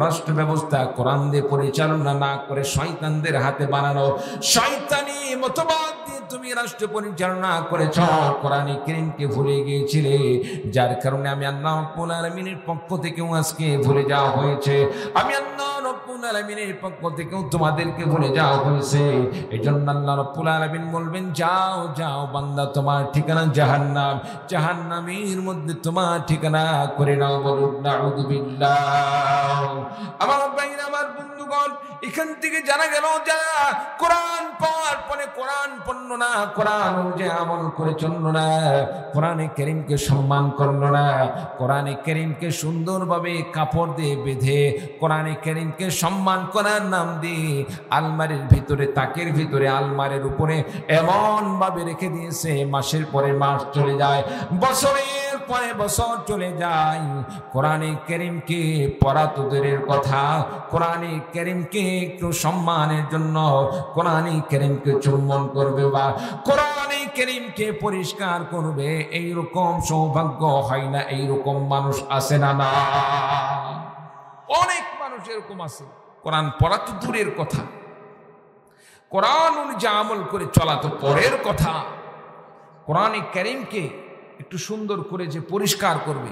S1: রাষ্ট্র ব্যবস্থা কোরআন দিয়ে পরিচালনা না করে শয়তানদের হাতে বানানো শয়তানি মতবাদ দিয়ে তুমি রাষ্ট্র পরিচালনা করেছ, কোরআনে কারীমকে ভুলে গিয়েছিলে, যার কারণে আমি আল্লাহ রাব্বুল আলামিনের পক্ষ থেকেও আজকে ভুলে যাওয়া হয়েছে, আমি আল্লাহ রাব্বুল আলামিনের পক্ষ থেকেও তোমাদেরকে ভুলে যাওয়া হয়েছে। এজন্য আল্লাহ রাব্বুল আলামিন বলবেন, যাও যাও বান্দা, তোমার ঠিকানা জাহান্নাম, জাহান্নামের মধ্যে তোমার ঠিকানা করে নাও। বলুন নাউযুবিল্লাহ। আমার ভাইরা, আমার বন্ধুগণ, এখান থেকে জানা গেল যারা কোরআন পাওয়ার পরে কোরআন পড়ল না, কোরআন অনুযায়ী আমল করে চলল না, কোরআনে কারীমকে সম্মান করল না, কোরআনে কারীমকে সুন্দরভাবে কাপড় দিয়ে বেঁধে কোরআনে কারীমকে সম্মান করার নাম দিয়ে আলমারির ভিতরে, তাকের ভিতরে, আলমারির উপরে এমন ভাবে রেখে দিয়েছে, মাসের পরে মাস চলে যায়, বছরের পরে বছর চলে যায়, কোরআনে কারীমকে পড়া তো দূরের কথা, কোরআনে কারীমকে একটু সম্মানের জন্য কোরআনে কারীমকে চুম্বন করবে বা কোরআনে কারীমকে পরিষ্কার করবে, এইরকম সৌভাগ্য হয় না, এইরকম মানুষ আছে না? না, অনেক মানুষ এরকম আছে। কোরআন পড়া তো দূরের কথা, কোরআন অনুযায়ী আমল করে চলা তো পরের কথা, কোরআনে কারীমকে একটু সুন্দর করে যে পরিষ্কার করবে,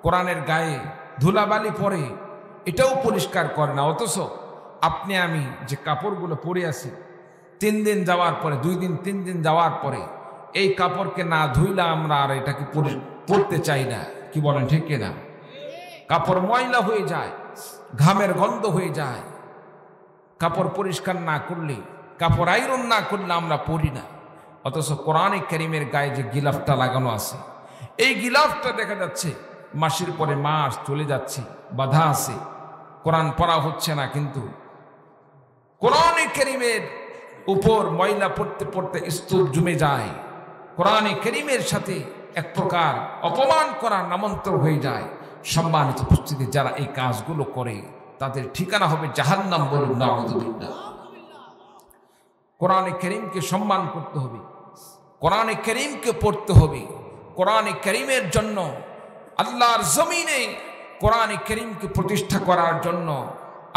S1: কোরআনের গায়ে ধুলাবালি পরে এটাও পরিষ্কার করে না, অথচ আপনি আমি যে কাপড়গুলো পরে আছি 3 দিন যাওয়ার পরে, 2 দিন 3 দিন যাওয়ার পরে এই কাপড়কে না ধুইলে আমরা আর এটাকে পরতে চাই না। কি বলেন, ঠিক কিনা? কাপড় ময়লা হয়ে যায়, ঘামের গন্ধ হয়ে যায়, কাপড় পরিষ্কার না করলে, কাপড় আয়রন না করলে আমরা পরি না। অথচ কোরআনে কারীমের গায়ে যে গিলাফটা লাগানো আছে, এই গিলাফটা দেখা যাচ্ছে মাসের পরে মাস চলে যাচ্ছে, বাধা আছে, কোরআন পড়া হচ্ছে না, কিন্তু কোরআনে কারীমের উপর ময়লা পড়তে পড়তে স্তূপ জমে যায়, কোরআনে কারীমের সাথে এক প্রকার অপমান করার নামান্তর হয়ে যায়। সম্মানিত উপস্থিতি, যারা এই কাজগুলো করে তাদের ঠিকানা হবে জাহান্নাম। বলুন নাউযুবিল্লাহ। কোরআনে কারীমকে সম্মান করতে হবে, কোরআনে কারীমকে পড়তে হবে, কোরআনে কারীমের জন্য আল্লাহর জমিনে কোরআনে কারীমকে প্রতিষ্ঠা করার জন্য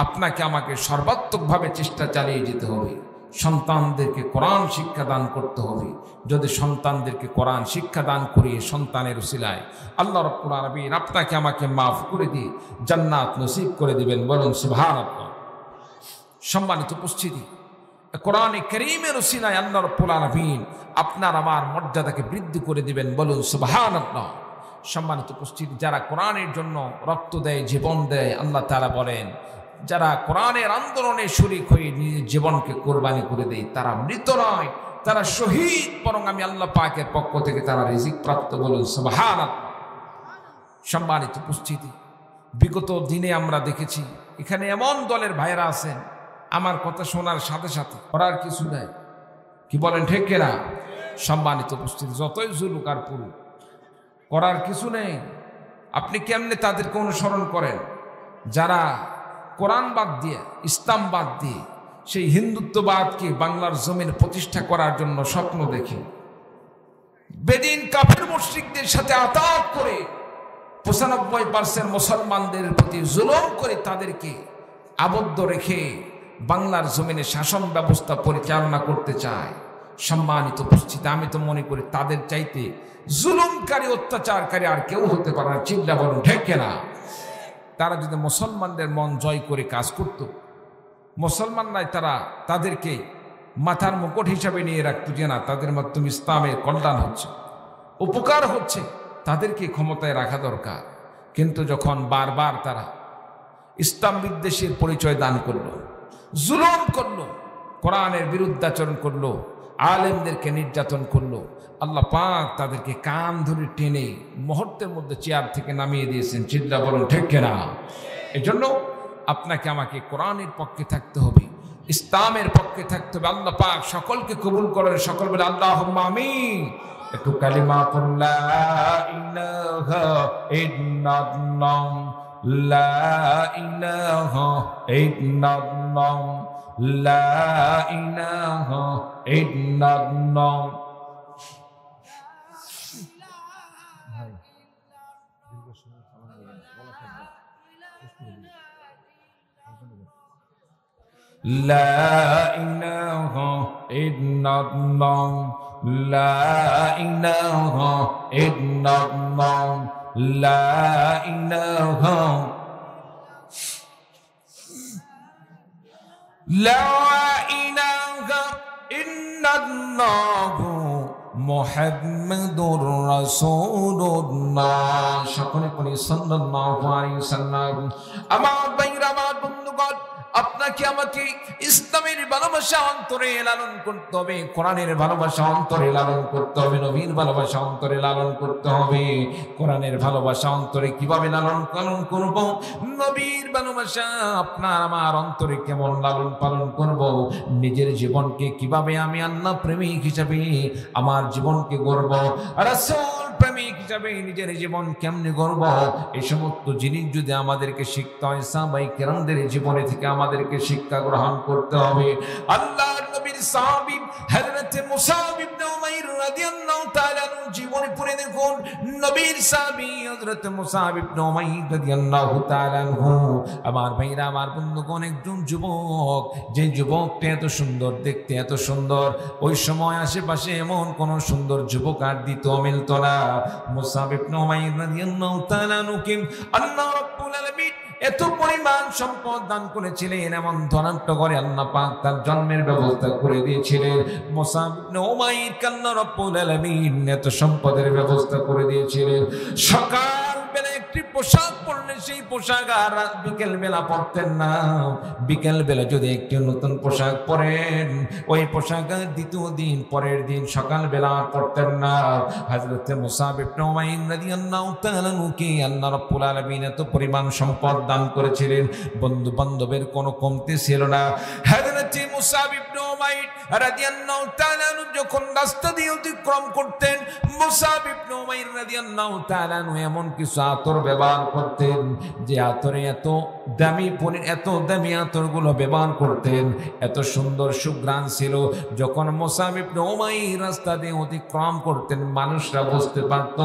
S1: আপনাকে আমাকে সর্বাত্মকভাবে চেষ্টা চালিয়ে যেতে হবে। সন্তানদেরকে কোরআন শিক্ষা দান করতে হবে। যদি সন্তানদেরকে কোরআন শিক্ষা দান করিয়ে সন্তানের উসিলায় আল্লাহ রাব্বুল আলামিন আপনাকে আমাকে মাফ করে দিয়ে জান্নাত নসিব করে দিবেন। বলুন সুবহানাল্লাহ। সম্মানিত উপস্থিতি, কোরআনে কারীমের উসিলায় আল্লাহ রাব্বুল আলামিন আপনার আমার মর্যাদাকে বৃদ্ধি করে দিবেন। বলুন সুবহানাল্লাহ। সম্মানিত উপস্থিতি, যারা কোরআনের জন্য রক্ত দেয়, জীবন দেয়, আল্লাহ তাআলা বলেন যারা কোরআনের আন্দোলনে শরীক হয়ে নিজের জীবনকে কোরবানি করে দেয় তারা মৃত নয়, তারা শহীদ, বরং আমি আল্লাহ পাকের পক্ষ থেকে তারা রিজিক প্রাপ্ত। বলুন সুবহানাল্লাহ। সম্মানিত উপস্থিতি, বিগত দিনে আমরা দেখেছি এখানে এমন দলের ভাইরা আছেন, আমার কথা শোনার সাথে সাথে করার কিছু নাই। কি বলেন, ঠিক কিনা? সম্মানিত উপস্থিতি, যতই জুলুক আর পুরুক, করার কিছু নেই, আপনি কেমনে তাদেরকে অনুসরণ করেন যারা কোরআন বাদ দিয়ে, ইসলাম বাদ দিয়ে সেই হিন্দুত্ববাদকে বাংলার জমিন প্রতিষ্ঠা করার জন্য স্বপ্ন দেখে বেদিন কাফের মুশরিকদের সাথে আতাত করে ৯৫% মুসলমানদের প্রতি জুলুম করে তাদেরকে আবদ্ধ রেখে বাংলার জমিনে শাসন ব্যবস্থা পরিচালনা করতে চায়। সম্মানিত উপস্থিতি, আমি তো মনে করি তাদের চাইতে জুলুমকারী, অত্যাচারকারী আর কেউ হতে পারে না। চিল্লা বলুন ঠিক কিনা? তারা যদি মুসলমানদের মন জয় করে কাজ করত, মুসলমানরাই তাদেরকে মাথার মুকুট হিসাবে নিয়ে রাখতো যে না, তাদের মাধ্যমে ইসলামের কল্যাণ হচ্ছে, উপকার হচ্ছে, তাদেরকে ক্ষমতায় রাখা দরকার। কিন্তু যখন বারবার তারা ইসলাম বিদ্বেষের পরিচয় দান করলো, জুলুম করলো, কোরআনের বিরুদ্ধাচরণ করলো, আলেমদেরকে নির্যাতন করলো, আল্লাহ পাক তাদেরকে কান ধরে টেনে মুহূর্তের মধ্যে চেয়ার থেকে নামিয়ে দিয়েছেন। চিল্লা বলুন ঠিক কিনা? এজন্য আপনাকে আমাকে কোরআনের পক্ষে থাকতে হবে, ইসলামের পক্ষে থাকতে হবে। আল্লাহ পাক সকলকে কবুল করেন। সকল বলে আল্লাহুম্মা আমিন। একটু কালিমা পড়ুন, লা ইলাহা ইল্লাল্লাহ, লা ইলাহা ইল্লাল্লাহ, লা ইলাহা ইল্লাল্লাহ। লা ইলাহা ইল্লাল্লাহ, লা ইলাহা ইল্লাল্লাহ, লা ইলাহা, লা ইলাহা ইল্লাল্লাহ মুহাম্মাদুর রাসূলুল্লাহ। সকলে পড়ি সাল্লাল্লাহু আলাইহি ওয়াসাল্লাম। আমার ভাইরা, আমার বন্ধুগণ, আপনাকে আমাকে ইসলামের ভালোবাসা অন্তরে লালন করতে হবে, কোরআনের ভালোবাসা অন্তরে লালন করতে হবে, নবীর ভালোবাসা অন্তরে লালন করতে হবে। কোরআনের ভালোবাসা অন্তরে কিভাবে লালন পালন করব, নবীর ভালোবাসা আপনার আমার অন্তরে কেমন লালন পালন করব, নিজের জীবনকে কিভাবে আমি আল্লাহ প্রেমিক হিসাবে আমার জীবনকে গড়ব, রাসূল প্রেমিক হিসাবে নিজের জীবন কেমনে গড়ব, এই সমস্ত জিনিস যদি আমাদেরকে শিখতে হয়, সাহাবায়ে কেরামদের জীবনে থেকে আমাদেরকে শিক্ষা গ্রহণ করতে হবে। আল্লাহর নবীর সাহাবী হযরত মুসাব ইবনে উমাইর রাদিয়াল্লাহু তাআলা জীবনে পড়ে দেখুন, নবীর সাহাবী হযরত মুসাব ইবনে উমাইর রাদিয়াল্লাহু তাআলা। আমার ভাইরা, আমার বন্ধুগণ, একজন যুবক, যে যুবকটা এত সুন্দর দেখতে, এত সুন্দর, ওই সময় আশেপাশে এমন কোন সুন্দর যুবক আর দ্বিতীয় মিলত না। মুসাব ইবনে উমাইর রাদিয়াল্লাহু তাআলা কে আল্লাহ রাব্বুল আলামিন এত পরিমাণ সম্পদ দান করেছিলেন, এমন ধনাঢ্য করে আল্লাহ পাক তার জন্মের ব্যবস্থা করে দিয়েছিলেন। মুসাব ইবনে উমাইর আল্লাহ রাব্বুল আলামিন এত সম্পদের ব্যবস্থা করে দিয়েছিলেন। সকাল বেলা একটি পোশাক পরলে সেই পোশাক আর বিকেল বেলা পরতেন না। বিকেল বেলা যদি একটি নতুন পোশাক পরেন, ওই পোশাক দ্বিতীয় দিন, পরের দিন সকাল বেলা পরতেন না। হযরত মুসাব ইবনে উমাইর রাদিয়াল্লাহু তাআলা কে আল্লাহ রাব্বুল আলামিন এত পরিমাণ সম্পদ দান করেছিলেন, বন্ধু বান্ধবের কোনো কমতি ছিল না। হযরত মুসাব ইবনে উমাইর রাদিয়াল্লাহু তাআলা যখন রাস্তা দিয়ে অতিক্রম করতেন, মুসাব ইবনে উমাইর রাদিয়াল্লাহু তাআলা এমন কিছু আতর ব্যবহার করতেন, যে আতরে এত দামি আতরগুলো ব্যবহার করতেন, এত সুন্দর সুঘ্রাণ ছিল। যখন মুসাব ইবনে উমাইর রাস্তা দিয়ে অতিক্রম করতেন, মানুষরা বুঝতে পারত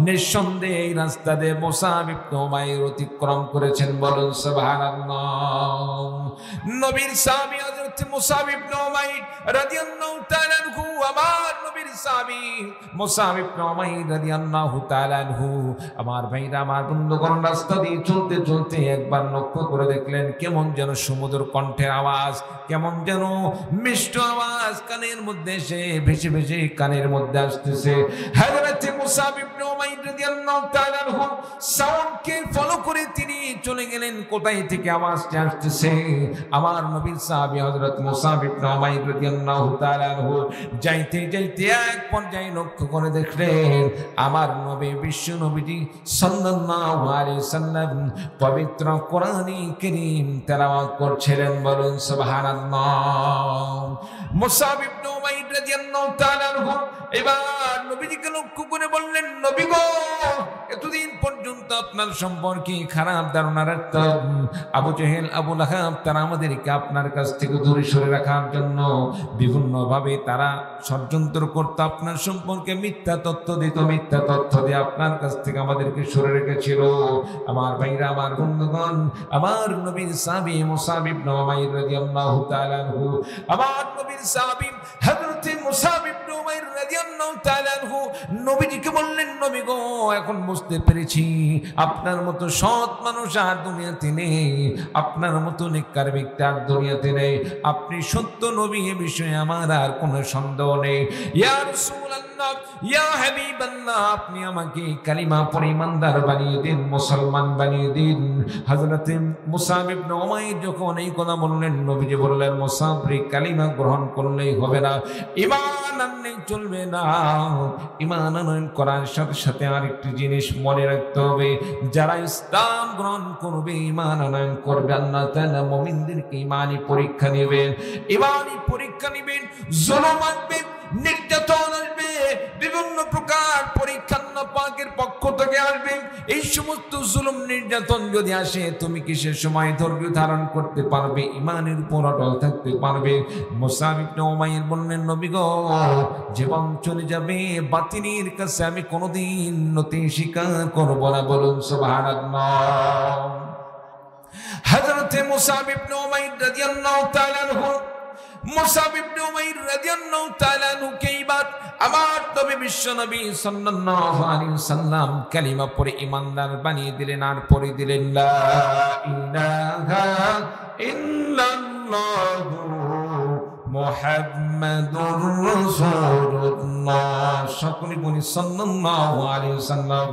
S1: নিঃসন্দেহে এই রাস্তা দিয়ে মুসাব ইবনে উমাইর অতিক্রম করেছেন। বলুন সুবহানাল্লাহ। নবীর সাহাবী হযরত মুসাব ইবনে উমাইর রাদিয়াল্লাহু তাআলা আনহু, আমার নবীর সাহাবী মুসাব ইবনে উমাইর রাদিয়াল্লাহু তাআলা আনহু। আমার ভাইরা, আমার বন্ধুগণ, রাস্তা দিয়ে চলতে চলতে একবার লক্ষ্য করে দেখলেন কেমন যেন সমুদ্র কণ্ঠের আওয়াজ, কেমন যেন মিষ্ট আওয়াজ কানের মধ্যে এসে ভেসে ভেসে কানের মধ্যে আসতেছে। হযরত মুসাব ইবনে উমাইর রাদিয়াল্লাহু তাআলা আনহু সাউন্ডকে ফলো করে তিনি চলে গেলেন কোথায় থেকে আওয়াজটা আসতেছে। আমার নবীর সাহাবী হযরত মুসাব ইবনে উমাইর রাদিয়াল্লাহু তাআলা আনহু যাইতে যাইতে এক পর্যায়ে লক্ষ্য করে দেখলেন আমার নবী, বিশ্ব নবীজি সাল্লাল্লাহু আলাইহি সাল্লাম পবিত্র কোরআনে কারীম তেলাওয়াত করছিলেন। বলুন সুবহানাল্লাহ। মুসাব ইবনে উমাইর রাদিয়াল্লাহু তাআলা আনহু এবার নবীজিকে লক্ষ্য করে বললেন, নবী গো, এতদিন পর্যন্ত কিন্তু আপনার সম্পর্কে খারাপ ধারণা রাখত। আবু জেহেল, আবু লাহাব তারা আমাদেরকে আপনার কাছ থেকে দূরে সরে রাখার জন্য বিভিন্নভাবে তারা ষড়যন্ত্র করত, আপনার সম্পর্কে মিথ্যা তথ্য দিত, মিথ্যা তথ্য দিয়ে আপনার কাছ থেকে আমাদেরকে সরে রেখেছিল। আমার ভাইরা, আমার বন্ধুগণ, আমার নবীর সাহাবী মুসাব ইবনে উমাইর রাদিয়াল্লাহু তাআলা আনহু, আমার নবীর সাহাবী হযরত মুসাব ইবনে উমাইর রাদিয়াল্লাহু তাআলা আনহু নবীজিকে বললেন, নবী গো, এখন বুঝতে পেরেছি আপনার মতো সৎ মানুষ আর দুনিয়াতে নেই, আপনার মতো নেককার ব্যক্তি আর দুনিয়াতে নেই, আপনি সত্য নবী, এ বিষয়ে আমার আর কোনো সন্দেহ নেই। ইয়া রাসূলুল্লাহ, ইয়া হাবিবাল্লাহ, আপনি আমাকে কালিমা পড়ে ইমানদার বানিয়ে দিন, মুসলমান বানিয়ে দিন। হযরত মুসাব ইবনে উমাইর যখন এই কথা বললেন, নবীজি বললেন, মুসাব রে, কালিমা গ্রহণ করলেই হবে না, ঈমান আনলেই চলবে না। ঈমান আনয়ন করার সাথে সাথে আরেকটি জিনিস মনে রাখতে হবে, যারা ইসলাম গ্রহণ করবে, ঈমান আনয়ন করবে, আল্লাহ তাআলা মুমিনদেরকে ঈমানি পরীক্ষা নেবেন, ঈমানি পরীক্ষা নেবেন, জুলুম আসবে, নির্যাতন আসবে, বিভিন্ন প্রকার পরীক্ষা আল্লাহ পাকের পক্ষ থেকে আসবে। এই সমস্ত জুলুম নির্যাতন যদি আসে, তুমি কিসের সময় ধৈর্য ধারণ করতে পারবে, ঈমানের উপর অটল থাকতে পারবে? মুসাব ইবনে উমাইর বললেন, নবী গো, জীবন চলে যাবে, বাতিলের কাছে আমি কোনোদিন নতি স্বীকার করব না। বলুন সুবহানাল্লাহ। হযরত মুসাব ইবনে উমাইর রাদিয়াল্লাহু তাআলা আনহু, মুসাব ইবনে উমাইর রাদিয়াল্লাহু তাআলা আনহু এইবার আমার নবী বিশ্ব নবী সাল্লাল্লাহু আলাইহি ওয়াসাল্লাম কালিমা পড়ে ঈমানদার বানিয়ে দিলেন, আর পড়ে দিলেন লা ইলাহা ইল্লাল্লাহু মুহাম্মাদুর রাসূলুল্লাহ। সকলে বলি সাল্লাল্লাহু আলাইহি ওয়াসাল্লাম।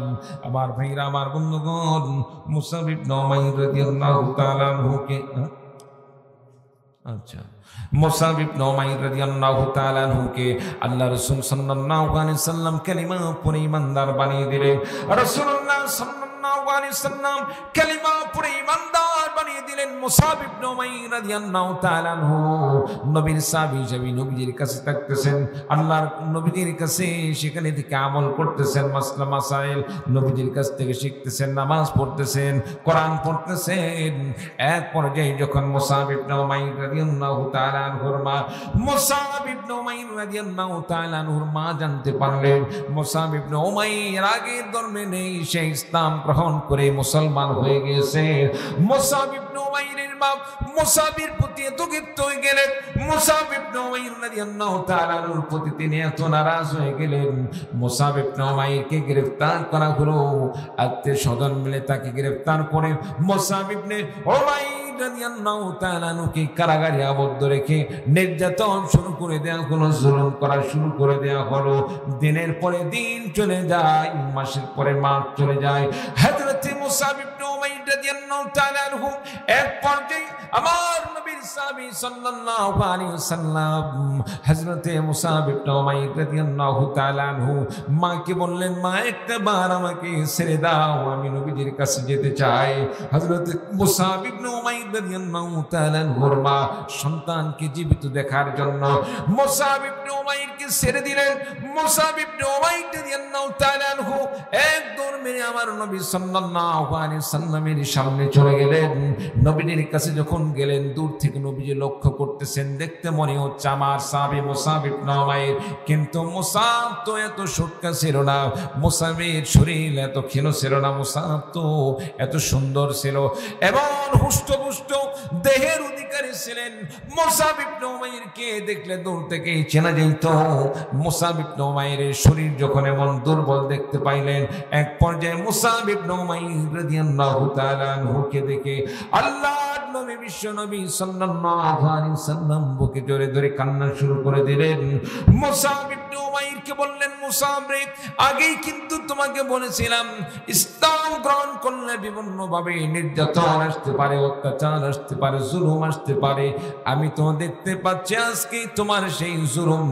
S1: আমার ভাইরা, আমার বন্ধুগণ, মুসাব ইবনে উমাইর রাদিয়াল্লাহু তাআলা আনহুকে মুসাব ইবনে উমাইর রাদিয়াল্লাহু তাআলা আনহুকে আল্লাহ রাসূল সাল্লাল্লাহু আলাইহি ওয়াসাল্লাম কালিমা পড়ে ঈমানদার বানিয়ে দিলেন। রাসূলুল্লাহ সাল্লাল্লাহু আলাইহি ওয়াসাল্লাম কালিমা পড়ে ঈমানদার বানিয়ে দিলেন মুসাব ইবনে উমাইর রাদিয়াল্লাহু তাআলা আনহু। নবীর সাহাবী হিসেবে নবীজির কাছে থাকতেছেন, আল্লাহর নবীজির কাছে সেখানে থেকে আমল করতেছেন, মাসলা মাসাইল নবীজির কাছ থেকে শিখতেছেন, নামাজ পড়তেছেন, কোরআন পড়তেছেন। এক পর্যায়ে যখন মুসাব ইবনে উমাইর রাদিয়াল্লাহু তাআলা আনহুর মা, মুসাব ইবনে উমাইর রাদিয়াল্লাহু তাআলা আনহুর মা জানতে পারলেন মুসাব ইবনে উমাইর আগের ধর্মে নেই, সে ইসলাম গ্রহণ করে মুসলমান হয়ে গেছে। মুসাব ইবনে উমাইরের মা মুসাবের প্রতি এত ক্ষিপ্ত হয়ে গেলেন, মুসাব ইবনে উমাইর রাদিয়াল্লাহু তাআলা আনহুর প্রতি তিনি এত নারাজ হয়ে গেলেন। মুসাব ইবনে উমাইরকে গ্রেফতার করা হলো, আত্মীয় স্বজন মিলে তাকে গ্রেফতার করে মুসাব ইবনে উমাইর রাদিয়াল্লাহু তাআলা আনহুকে কারাগারে আবদ্ধ রেখে নির্যাতন শুরু করে দেওয়া হলো, জুলুম করা শুরু করে দেওয়া হলো। দিনের পরে দিন চলে যায়, মাসের পরে মাস চলে যায়। হযরত মুসাব ইবনে উমাইর রাদিয়াল্লাহু তাআলা আনহু এক পর্যায়ে আমার নবীর সাহাবী সাল্লাল্লাহু আলাইহি ওয়াসাল্লাম হযরত মুসাব ইবনে উমাইর রাদিয়াল্লাহু তাআলা আনহু মাকে বললেন, মা, একটা বার আমাকে ছেড়ে দাও, আমি নবীজির কাছে যেতে চাই। হযরত মুসাব ইবনে উমাইর রাদিয়াল্লাহু তাআলা আনহুর মা সন্তানকে জীবিত দেখার জন্য মুসাব ইবনে উমাইরকে ছেড়ে দিলেন। মুসাব ইবনে উমাইর রাদিয়াল্লাহু তাআলা আনহু এক দৌড় মেরে আমার নবী সাল্লাল্লাহু আলাইহি ওয়াসাল্লামের সামনে চলে গেলেন। নবীর কাছে যখন গেলেন, দূর থেকে নবীজি লক্ষ্য করতেছেন, দেখতে মনে হচ্ছে আমার সাহাবী মুসাব ইবনে উমাইর, কিন্তু মুসাব তো এত সুটকা ছিল না, মুসাবের শরীর এত ক্ষীণ ছিল না, মুসাব তো এত সুন্দর ছিল এবং হুষ্টপুষ্ট দেহের অধিকারী ছিলেন। মুসাব ইবনে উমাইরকে দেখলে দূর থেকে চেনা যেত। মুসাব ইবনে উমাইরের শরীর যখন এমন দুর্বল দেখতে পাইলেন, এক পর্যায়ে মুসাব ইবনে উমাইর রাদিয়াল্লাহু তাআলা আনহুকে দেখে আল্লাহর নবী বিশ্ব নবী সাল্লাল্লাহু আলাইহি ওয়াসাল্লাম বুকে জোরে ধরে কান্না শুরু করে দিলেন। মুসাব ইবনে উমাইরকে বললেন, মুসাব রে, আগেই কিন্তু তোমাকে বলেছিলাম ইসলাম গ্রহণ করলে বিভিন্ন ভাবে নির্যাতন আসতে পারে, অত্যাচার আসতে পারে, জুলুম আসতে পারে। আমি তো দেখতে পাচ্ছি আজকে তোমার সেই জুলুম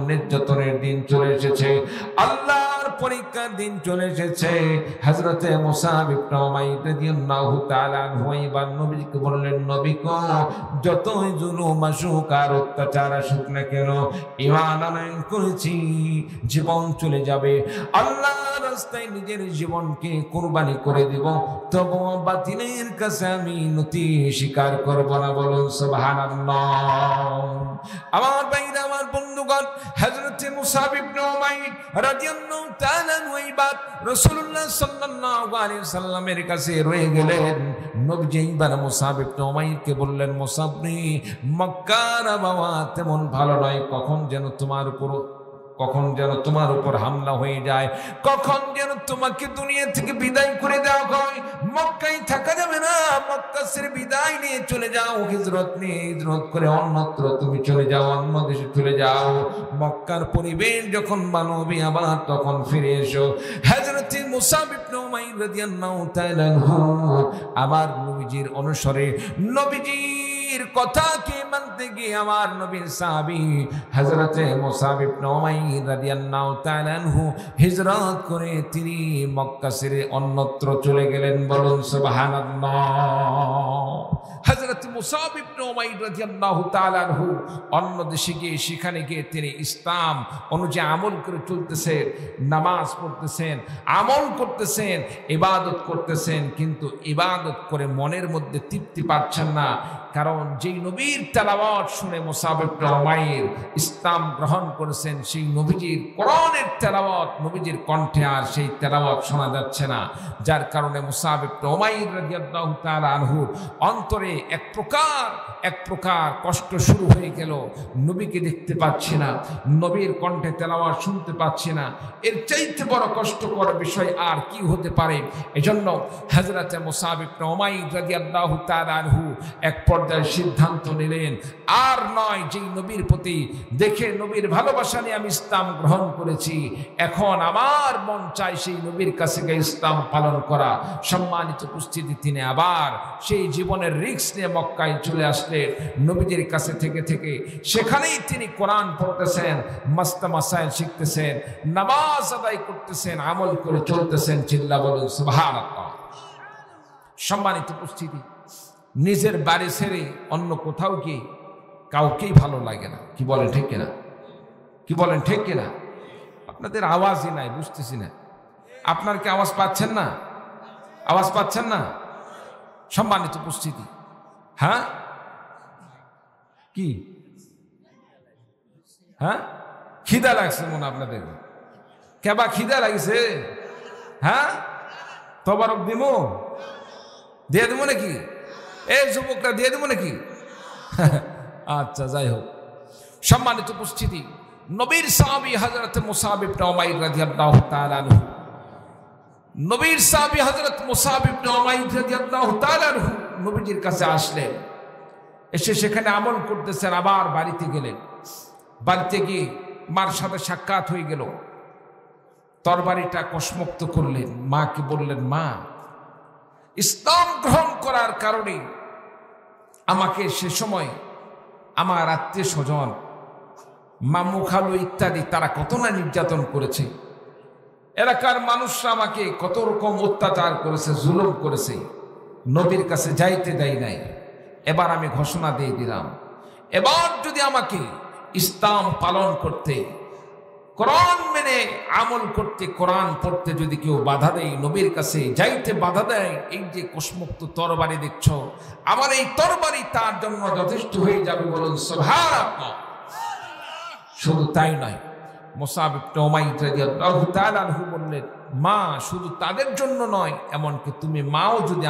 S1: নির্যাতনের দিন চলে এসেছে। আল্লাহর পরীক্ষার দিন চলে এসেছে। হযরতে মুসাব ইবনে উমাইর রাদিয়াল্লাহু তাআলা আনহু এবার নবীকে বললেন, নবী গো, যতই জুলুম আসুক আর অত্যাচার আসুক না কেন, ঈমান আনয়ন করেছি, জীবন চলে যাবে, আল্লাহর রাস্তায় নিজের জীবনকে কুরবানি করে দেব, তবু বাতিলের কাছে আমি নতি স্বীকার করব না। বলুন সুবহানাল্লাহ। আমার ভাইরা, আমার বন্ধুগণ, হযরত মুসাব ইবনে উমাইর রাদিয়াল্লাহু তাআলা ওইবার রাসূলুল্লাহ সাল্লাল্লাহু আলাইহি সাল্লামের কাছে রয়ে গেলেন। নবীজি এইবার মুসাব ইবনে উমাইরকে বললেন, মুসাব রে, মক্কার আবহাওয়া তেমন ভালো নয়, কখন যেন তোমার উপর হামলা হয়ে যায়, কখন যেন তোমাকে দুনিয়া থেকে বিদায় করে দেওয়া হয়, মক্কায় থাকা যাবে না, মক্কা ছেড়ে বিদায় নিয়ে চলে যাও, হিজরত করে অন্যত্র তুমি চলে যাও, অন্য দেশে চলে যাও, মক্কার পরিবেশ যখন মানবী আবার তখন ফিরে এসো। হযরত মুসাব ইবনে উমাইর রাদিয়াল্লাহু তাআলা আমার নবীজির অনুসরে, নবীজির কথাকে মানতে গিয়ে আমার নবীর সাহাবী হযরত মুসাব ইবনে উমাইর রাদিয়াল্লাহু তাআলা আনহু হিজরত করে তিনি মক্কা ছেড়ে অন্যত্র চলে গেলেন। বলুন সুবহানাল্লাহ। হযরত মুসাব ইবনে উমাইর রাদিয়াল্লাহু তাআলা আনহু অন্য দেশে গিয়ে সেখানে গিয়ে তিনি ইসলাম অনুযায়ী আমল করে চলতেছেন, নামাজ পড়তেছেন, আমল করতেছেন, ইবাদত করতেছেন, কিন্তু ইবাদত করে মনের মধ্যে তৃপ্তি পাচ্ছেন না। কারণ যেই নবীর তেলাওয়াত শুনে মুসাব ইবনে উমাইর ইসলাম গ্রহণ করেছেন, সেই নবীজির কোরআনের তেলাওয়াত নবীজির কণ্ঠে আর সেই তেলাওয়াত শোনা যাচ্ছে না, যার কারণে মুসাব ইবনে উমাইর রাদিয়াল্লাহু তাআলা আনহুর অন্তরে এক প্রকার কষ্ট শুরু হয়ে গেল। নবীকে দেখতে পাচ্ছি না, নবীর কণ্ঠে তেলাওয়াত শুনতে পাচ্ছি না, এর চাইতে বড় কষ্টকর বিষয় আর কি হতে পারে। এজন্য হযরত মুসাব ইবনে উমাইর রাদিয়াল্লাহু তাআলা আনহু এক পর্যায়ে সিদ্ধান্ত নিলেন, আর নয়, যেই নবীর প্রতি দেখে নবীর ভালোবাসা নিয়ে আমি ইসলাম গ্রহণ করেছি, এখন আমার মন চাই সেই নবীর কাছে গিয়ে ইসলাম পালন করা। সম্মানিত উপস্থিতি, তিনি আবার সেই জীবনের রিস্ক নিয়ে মক্কায় চলে আসলেন। নবীজির কাছে থেকে সেখানেই তিনি কোরআন পড়তেছেন, মাস্তা মাসাইল শিখতেছেন, নামাজ আদায় করতেছেন, আমল করে চলতেছেন। চিল্লা বলুন সুবহানাল্লাহ। সম্মানিত উপস্থিতি, নিজের বাড়ি ছেড়ে অন্য কোথাও কি কাউকেই ভালো লাগে না। কি বলেন ঠিক কিনা? কি বলেন ঠিক কিনা? আপনাদের আওয়াজই নাই, বুঝতেছি না। আপনার কি আওয়াজ পাচ্ছেন না? আওয়াজ পাচ্ছেন না? সম্মানিত উপস্থিতি, হ্যাঁ কি হ্যাঁ খিদা লাগছে মনে আপনাদের? কেবা খিদা লাগছে? হ্যাঁ, তবারক দিমু, দিয়ে দেবো নাকি? এই যুবকরা দিয়ে দেবো নাকি? আচ্ছা, যাই হোক। সম্মানিত উপস্থিতি, নবীর সাহাবী হযরত মুসাব ইবনে উমাইর রাদিয়াল্লাহু তাআলা আনহু, নবীর সাহাবী হযরত মুসাব ইবনে উমাইর রাদিয়াল্লাহু তাআলা আনহু নবীজির কাছে আসলেন, এসে সেখানে আমল করতেছেন। আবার বাড়িতে গেলেন, বাড়িতে গিয়ে মার সাথে সাক্ষাৎ হয়ে গেল, তরবারিটা কসমুক্ত করলেন, মাকে বললেন, মা, ইসলাম গ্রহণ করার কারণে আমাকে সে সময় আমার আত্মীয় স্বজন, মামু খালু ইত্যাদি তারা কত না নির্যাতন করেছে, এলাকার মানুষরা আমাকে কত রকম অত্যাচার করেছে, জুলুম করেছে, নবীর কাছে যাইতে দেয় নাই। এবার আমি ঘোষণা দিয়ে দিলাম, এবার যদি আমাকে ইসলাম পালন করতে, কোরআন মেনে আমল করতে, কোরআন পড়তে যদি কেউ বাধা দেয়, নবীর কাছে যাইতে বাধা দেয়, এই যে কোষমুক্ত তরবারি দেখছ, আমার এই তরবারি তার জন্য যথেষ্ট হয়ে যাবে। বলুন সুবহানাল্লাহ। শুধু তাই নয়, মুসাব ইবনে উমাইর রাদিয়াল্লাহু তাআলা আনহু বললেন, মা, শুধু তাদের জন্য নয়, এমনকি তুমি মাও যদি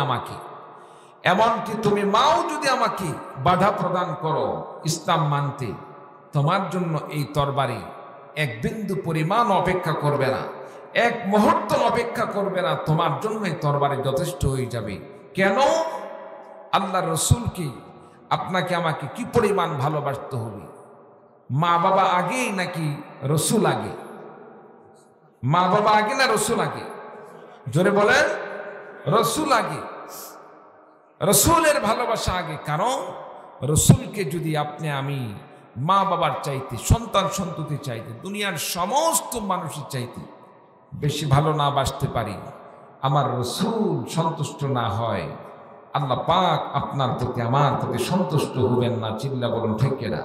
S1: আমাকে বাধা প্রদান করো ইসলাম মানতে, তোমার জন্য এই তরবারি এক বিন্দু পরিমাণ অপেক্ষা করবে না, এক মুহূর্ত অপেক্ষা করবে না, তোমার জন্য এই তরবারি যথেষ্ট হয়ে যাবে। কেন? আল্লাহর রাসূলকে, আপনাকে আমাকে কি পরিমাণ ভালোবাসতে হবে? মা বাবা আগে নাকি রাসূল আগে? মা বাবা আগে না রাসূল আগে? জোরে বলেন। রাসূল আগে, রাসূলের ভালোবাসা আগে। কারণ রাসূলকে যদি আমি মা বাবার চাইতে, সন্তান সন্ততি চাইতে, দুনিয়ার সমস্ত মানুষের চাইতে বেশি ভালো না বাসতে পারি, আমার রাসূল সন্তুষ্ট না হয়, আল্লাহ পাক আপনার প্রতি আমার প্রতি সন্তুষ্ট হবেন না। চিল্লা বলুন ঠিক কিনা?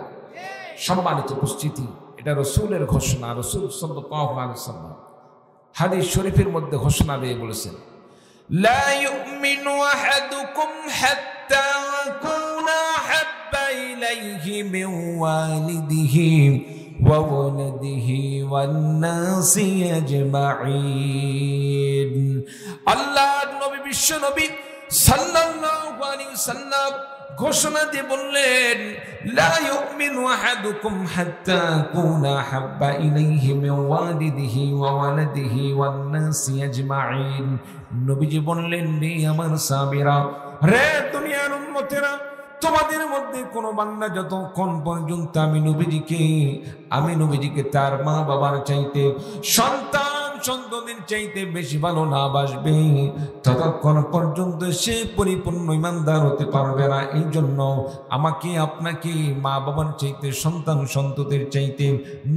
S1: সম্মানিত উপস্থিতি, এটা রাসূলের ঘোষণা। রাসূল সাল্লাল্লাহু আলাইহি ওয়াসাল্লাম হাদিস শরীফের মধ্যে ঘোষণা দিয়ে বলেছেন, লা ইউমিনু আহাদুকুম হাত্তা আকুনা হাব্বা ইলাইহি মিন ওয়ালিদিহি ওয়া ওয়ালাদিহি ওয়ান নাসি আজমাইন। আল্লাহর নবী বিশ্ব নবী সাল্লাল্লাহু আলাইহি ওয়াসাল্লাম ঘোষণা দিয়ে বললেন, লা ইউমিনু আহাদুকুম হাত্তা আকুনা হাব্বা ইলাইহি মিন ওয়ালিদিহি ওয়া ওয়ালাদিহি ওয়ান নাসি আজমাইন। নবীজি বললেন, রে আমার সাহাবীরা, রে দুনিয়ার উম্মতেরা, তোমাদের মধ্যে কোন বান্দা যতক্ষণ পর্যন্ত আমি নবীজিকে তার মা বাবার চাইতে, সন্তানের চাইতে বেশি ভালো না বাসবে, ততক্ষণ পর্যন্ত সে পরিপূর্ণ ইমানদার হতে পারবে না। এই জন্য আমাকে আপনাকে মা বাবার চাইতে, সন্ততির চাইতে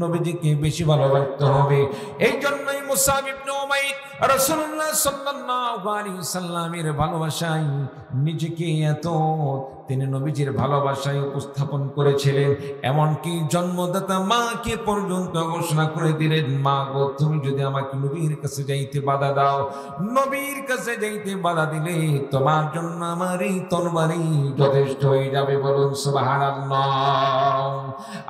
S1: নবীজিকে বেশি ভালোবাসতে হবে। এই জন্যই মুসাব ইবনে উমাইর রাসূলুল্লাহ সাল্লাল্লাহু আলাইহি ওয়াসাল্লামের ভালোবাসায় নিজেকে তিনি নবীজির ভালোবাসায় উপস্থাপন করেছিলেন। এমনকি জন্মদাতা মাকে পর্যন্ত ঘোষণা করে দিলেন, মা গো, তুমি যদি আমাকে নবীর কাছে যাইতে বাধা দাও, নবীর কাছে যাইতে বাধা দিলে তোমার জন্য আমার এই তরবারি যথেষ্ট হয়ে যাবে। বলুন সুবহানাল্লাহ।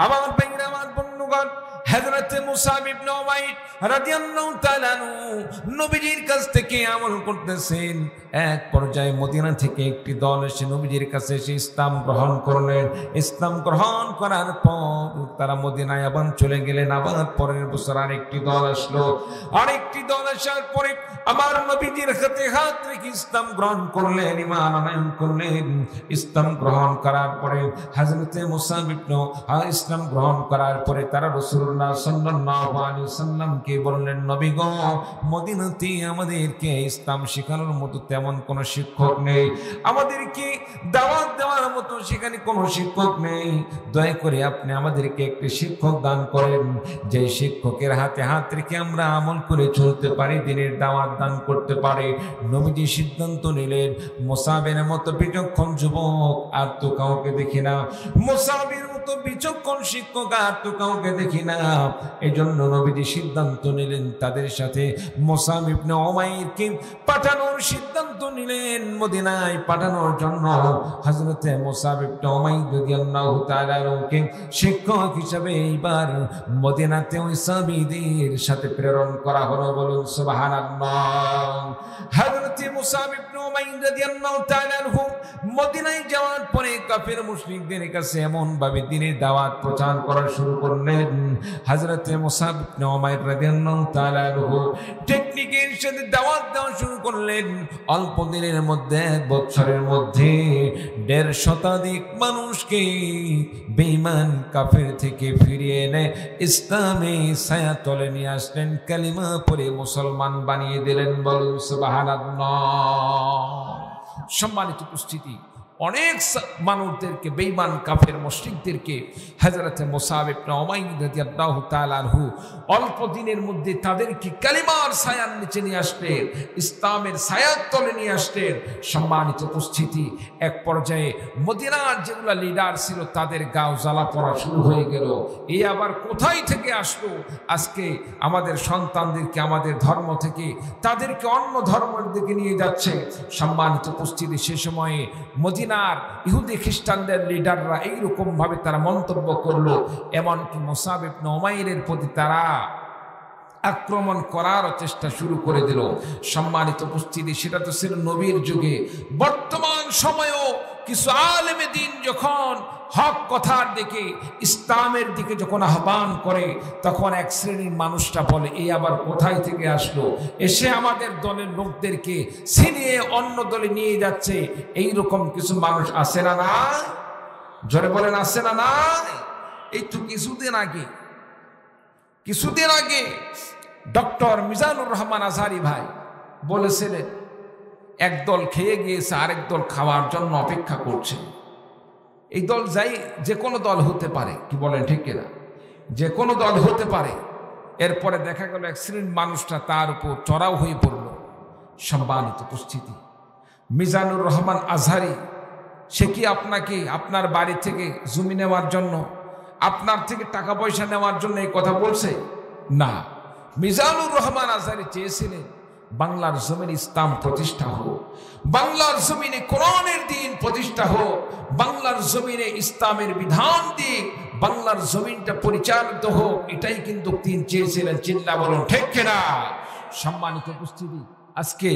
S1: আমার ভাইরা, আমার বন্ধুগণ, হযরত মুসাব ইবনে উমাইর রাদিয়াল্লাহু তাআলা নবীজির কাছ থেকে আমল করতেছেন। এক পর্যায়ে মদিনা থেকে একটি দল এসে নবীজির কাছে এসে ইসলাম গ্রহণ করলেন। ইসলাম গ্রহণ করার পর তারা মদিনায় আবার চলে গেলেন। আবার পরের বছর আরেকটি দল আসলো। আরেকটি দল আসার পরে আমার নবীজির হাতে হাত রেখে ইসলাম গ্রহণ করলেন, ঈমান আনয়ন করলেন। ইসলাম গ্রহণ করার পরে হযরত মুসাব ইবনে ইসলাম গ্রহণ করার পরে তারা রাসূলুল্লাহ সাল্লাল্লাহু আলাইহি ওয়াসাল্লামকে বললেন, নবী গো, মদিনাতে আমাদেরকে ইসলাম শেখানোর মতো তেমন কোনো শিক্ষক নেই, আমাদেরকে দাওয়াত দেওয়ার মতো সেখানে কোনো শিক্ষক নেই। দয়া করে আপনি আমাদেরকে একটি শিক্ষক দান করেন, যে শিক্ষকের হাতে হাত রেখে আমরা আমল করে চলতে পারি, দিনের দাওয়াত দান করতে পারি। নবীজি সিদ্ধান্ত নিলেন, মুসাবের মতো বিচক্ষণ যুবক আর তো কাউকে দেখি না, মুসাবের মতো বিচক্ষণ শিক্ষক আর তো কাউকে দেখি না। এই জন্য নবীজি সিদ্ধান্ত নিলেন তাদের সাথে মুসাব ইবনে উমাইরকে পাঠানোর সিদ্ধান্ত নিলেন, মদিনায় পাঠানোর জন্য। হযরত মুসাব ইবনে উমাইর রাদিয়াল্লাহু তাআলা কে শিক্ষক হিসেবে এইবার মদিনাতে ওই সাহাবীদের সাথে প্রেরণ করা হলো। বলুন সুবহানাল্লাহ। হযরত মুসাব ইবনে উমাইর রাদিয়াল্লাহু তাআলা মদিনায় যাওয়ার পরে কাফের মুশরিকদের কাছে এমন ভাবে দ্বীনের দাওয়াত প্রচার করা শুরু করলেন। হযরত মুসাব ইবনে উমাইর রাদিয়াল্লাহু তাআলা টেকনিকের সাথে দাওয়াত দেওয়া শুরু করলেন। অল্প দিনের মধ্যে, এক বছরের মধ্যে ১৫০ শতাধিক মানুষকে বেঈমান কাফের থেকে ফিরিয়ে এনে ইসলামে ছায়া তলে নিয়ে আসলেন, কালিমা পড়ে মুসলমান বানিয়ে দিলেন। বলুন সুবহানাল্লাহ। সম্মানিত উপস্থিতি, অনেক মানুষদেরকে, বেঈমান কাফের মুশরিকদেরকে হযরত মুসাব ইবনে উমাইর রাদিয়াল্লাহু তাআলা আনহু অল্প দিনের মধ্যে তাদেরকে কালিমার ছায়ার নিচে নিয়ে আসলেন, ইসলামের ছায়ার তলে নিয়ে আসলেন। সম্মানিত উপস্থিতি, এক পর্যায়ে মদিনার যেগুলো লিডার ছিল তাদের গাও জ্বালা পড়া শুরু হয়ে গেল। এই আবার কোথায় থেকে আসলো? আজকে আমাদের সন্তানদেরকে আমাদের ধর্ম থেকে তাদেরকে অন্য ধর্মের দিকে নিয়ে যাচ্ছে। সম্মানিত উপস্থিতি, সে সময়ে মদিনার ইহুদি খ্রিস্টানদের লিডাররা এইরকম ভাবে তারা মন্তব্য করলো, এমনকি মুসাব ইবনে উমাইরের প্রতি তারা আক্রমণ করারও চেষ্টা শুরু করে দিল। সম্মানিত উপস্থিতি, সেটা তো ছিল নবীর যুগে। বর্তমান সময়েও কিছু আলেমে দ্বীন যখন হক কথার দিকে, ইসলামের দিকে যখন আহ্বান করে, তখন এক শ্রেণীর মানুষটা বলে, এই আবার কোথায় থেকে আসলো, এসে আমাদের দলের লোকদেরকে ছিনিয়ে অন্য দলে নিয়ে যাচ্ছে। এইরকম কিছু মানুষ আছে না? না, জোরে বলেন, আছে না? না। এই তো কিছুদিন আগে ডক্টর মিজানুর রহমান আজহারি ভাই বলেছিলেন, এক দল খেয়ে গিয়েছে, আরেক দল খাওয়ার জন্য অপেক্ষা করছে। এই দল যে কোনো দল হতে পারে, কি বলেন ঠিক কিনা? যে কোনো দল হতে পারে, এরপরে দেখা গেল এক শ্রেণীর মানুষটা তার উপর চড়াও হয়ে পড়ল। সম্মানিত উপস্থিতি, মিজানুর রহমান আজহারি সে কি আপনাকে আপনার বাড়ি থেকে জমি নেওয়ার জন্য, আপনার থেকে টাকা পয়সা নেওয়ার জন্য এই কথা বলছে? না, মিজানুর রহমান আজহারি চেয়েছিলেন বাংলার জমিনে ইসলাম প্রতিষ্ঠা হোক, বাংলার জমিনে কোরআনের দ্বীন প্রতিষ্ঠা হোক, বাংলার জমিনে ইসলামের বিধান দিয়ে বাংলার জমিনটা পরিচালিত হোক। এটাই কিন্তু তিনি চেয়েছিলেন। চিল্লা বলুন ঠিক কিনা? সম্মানিত উপস্থিতি, আজকে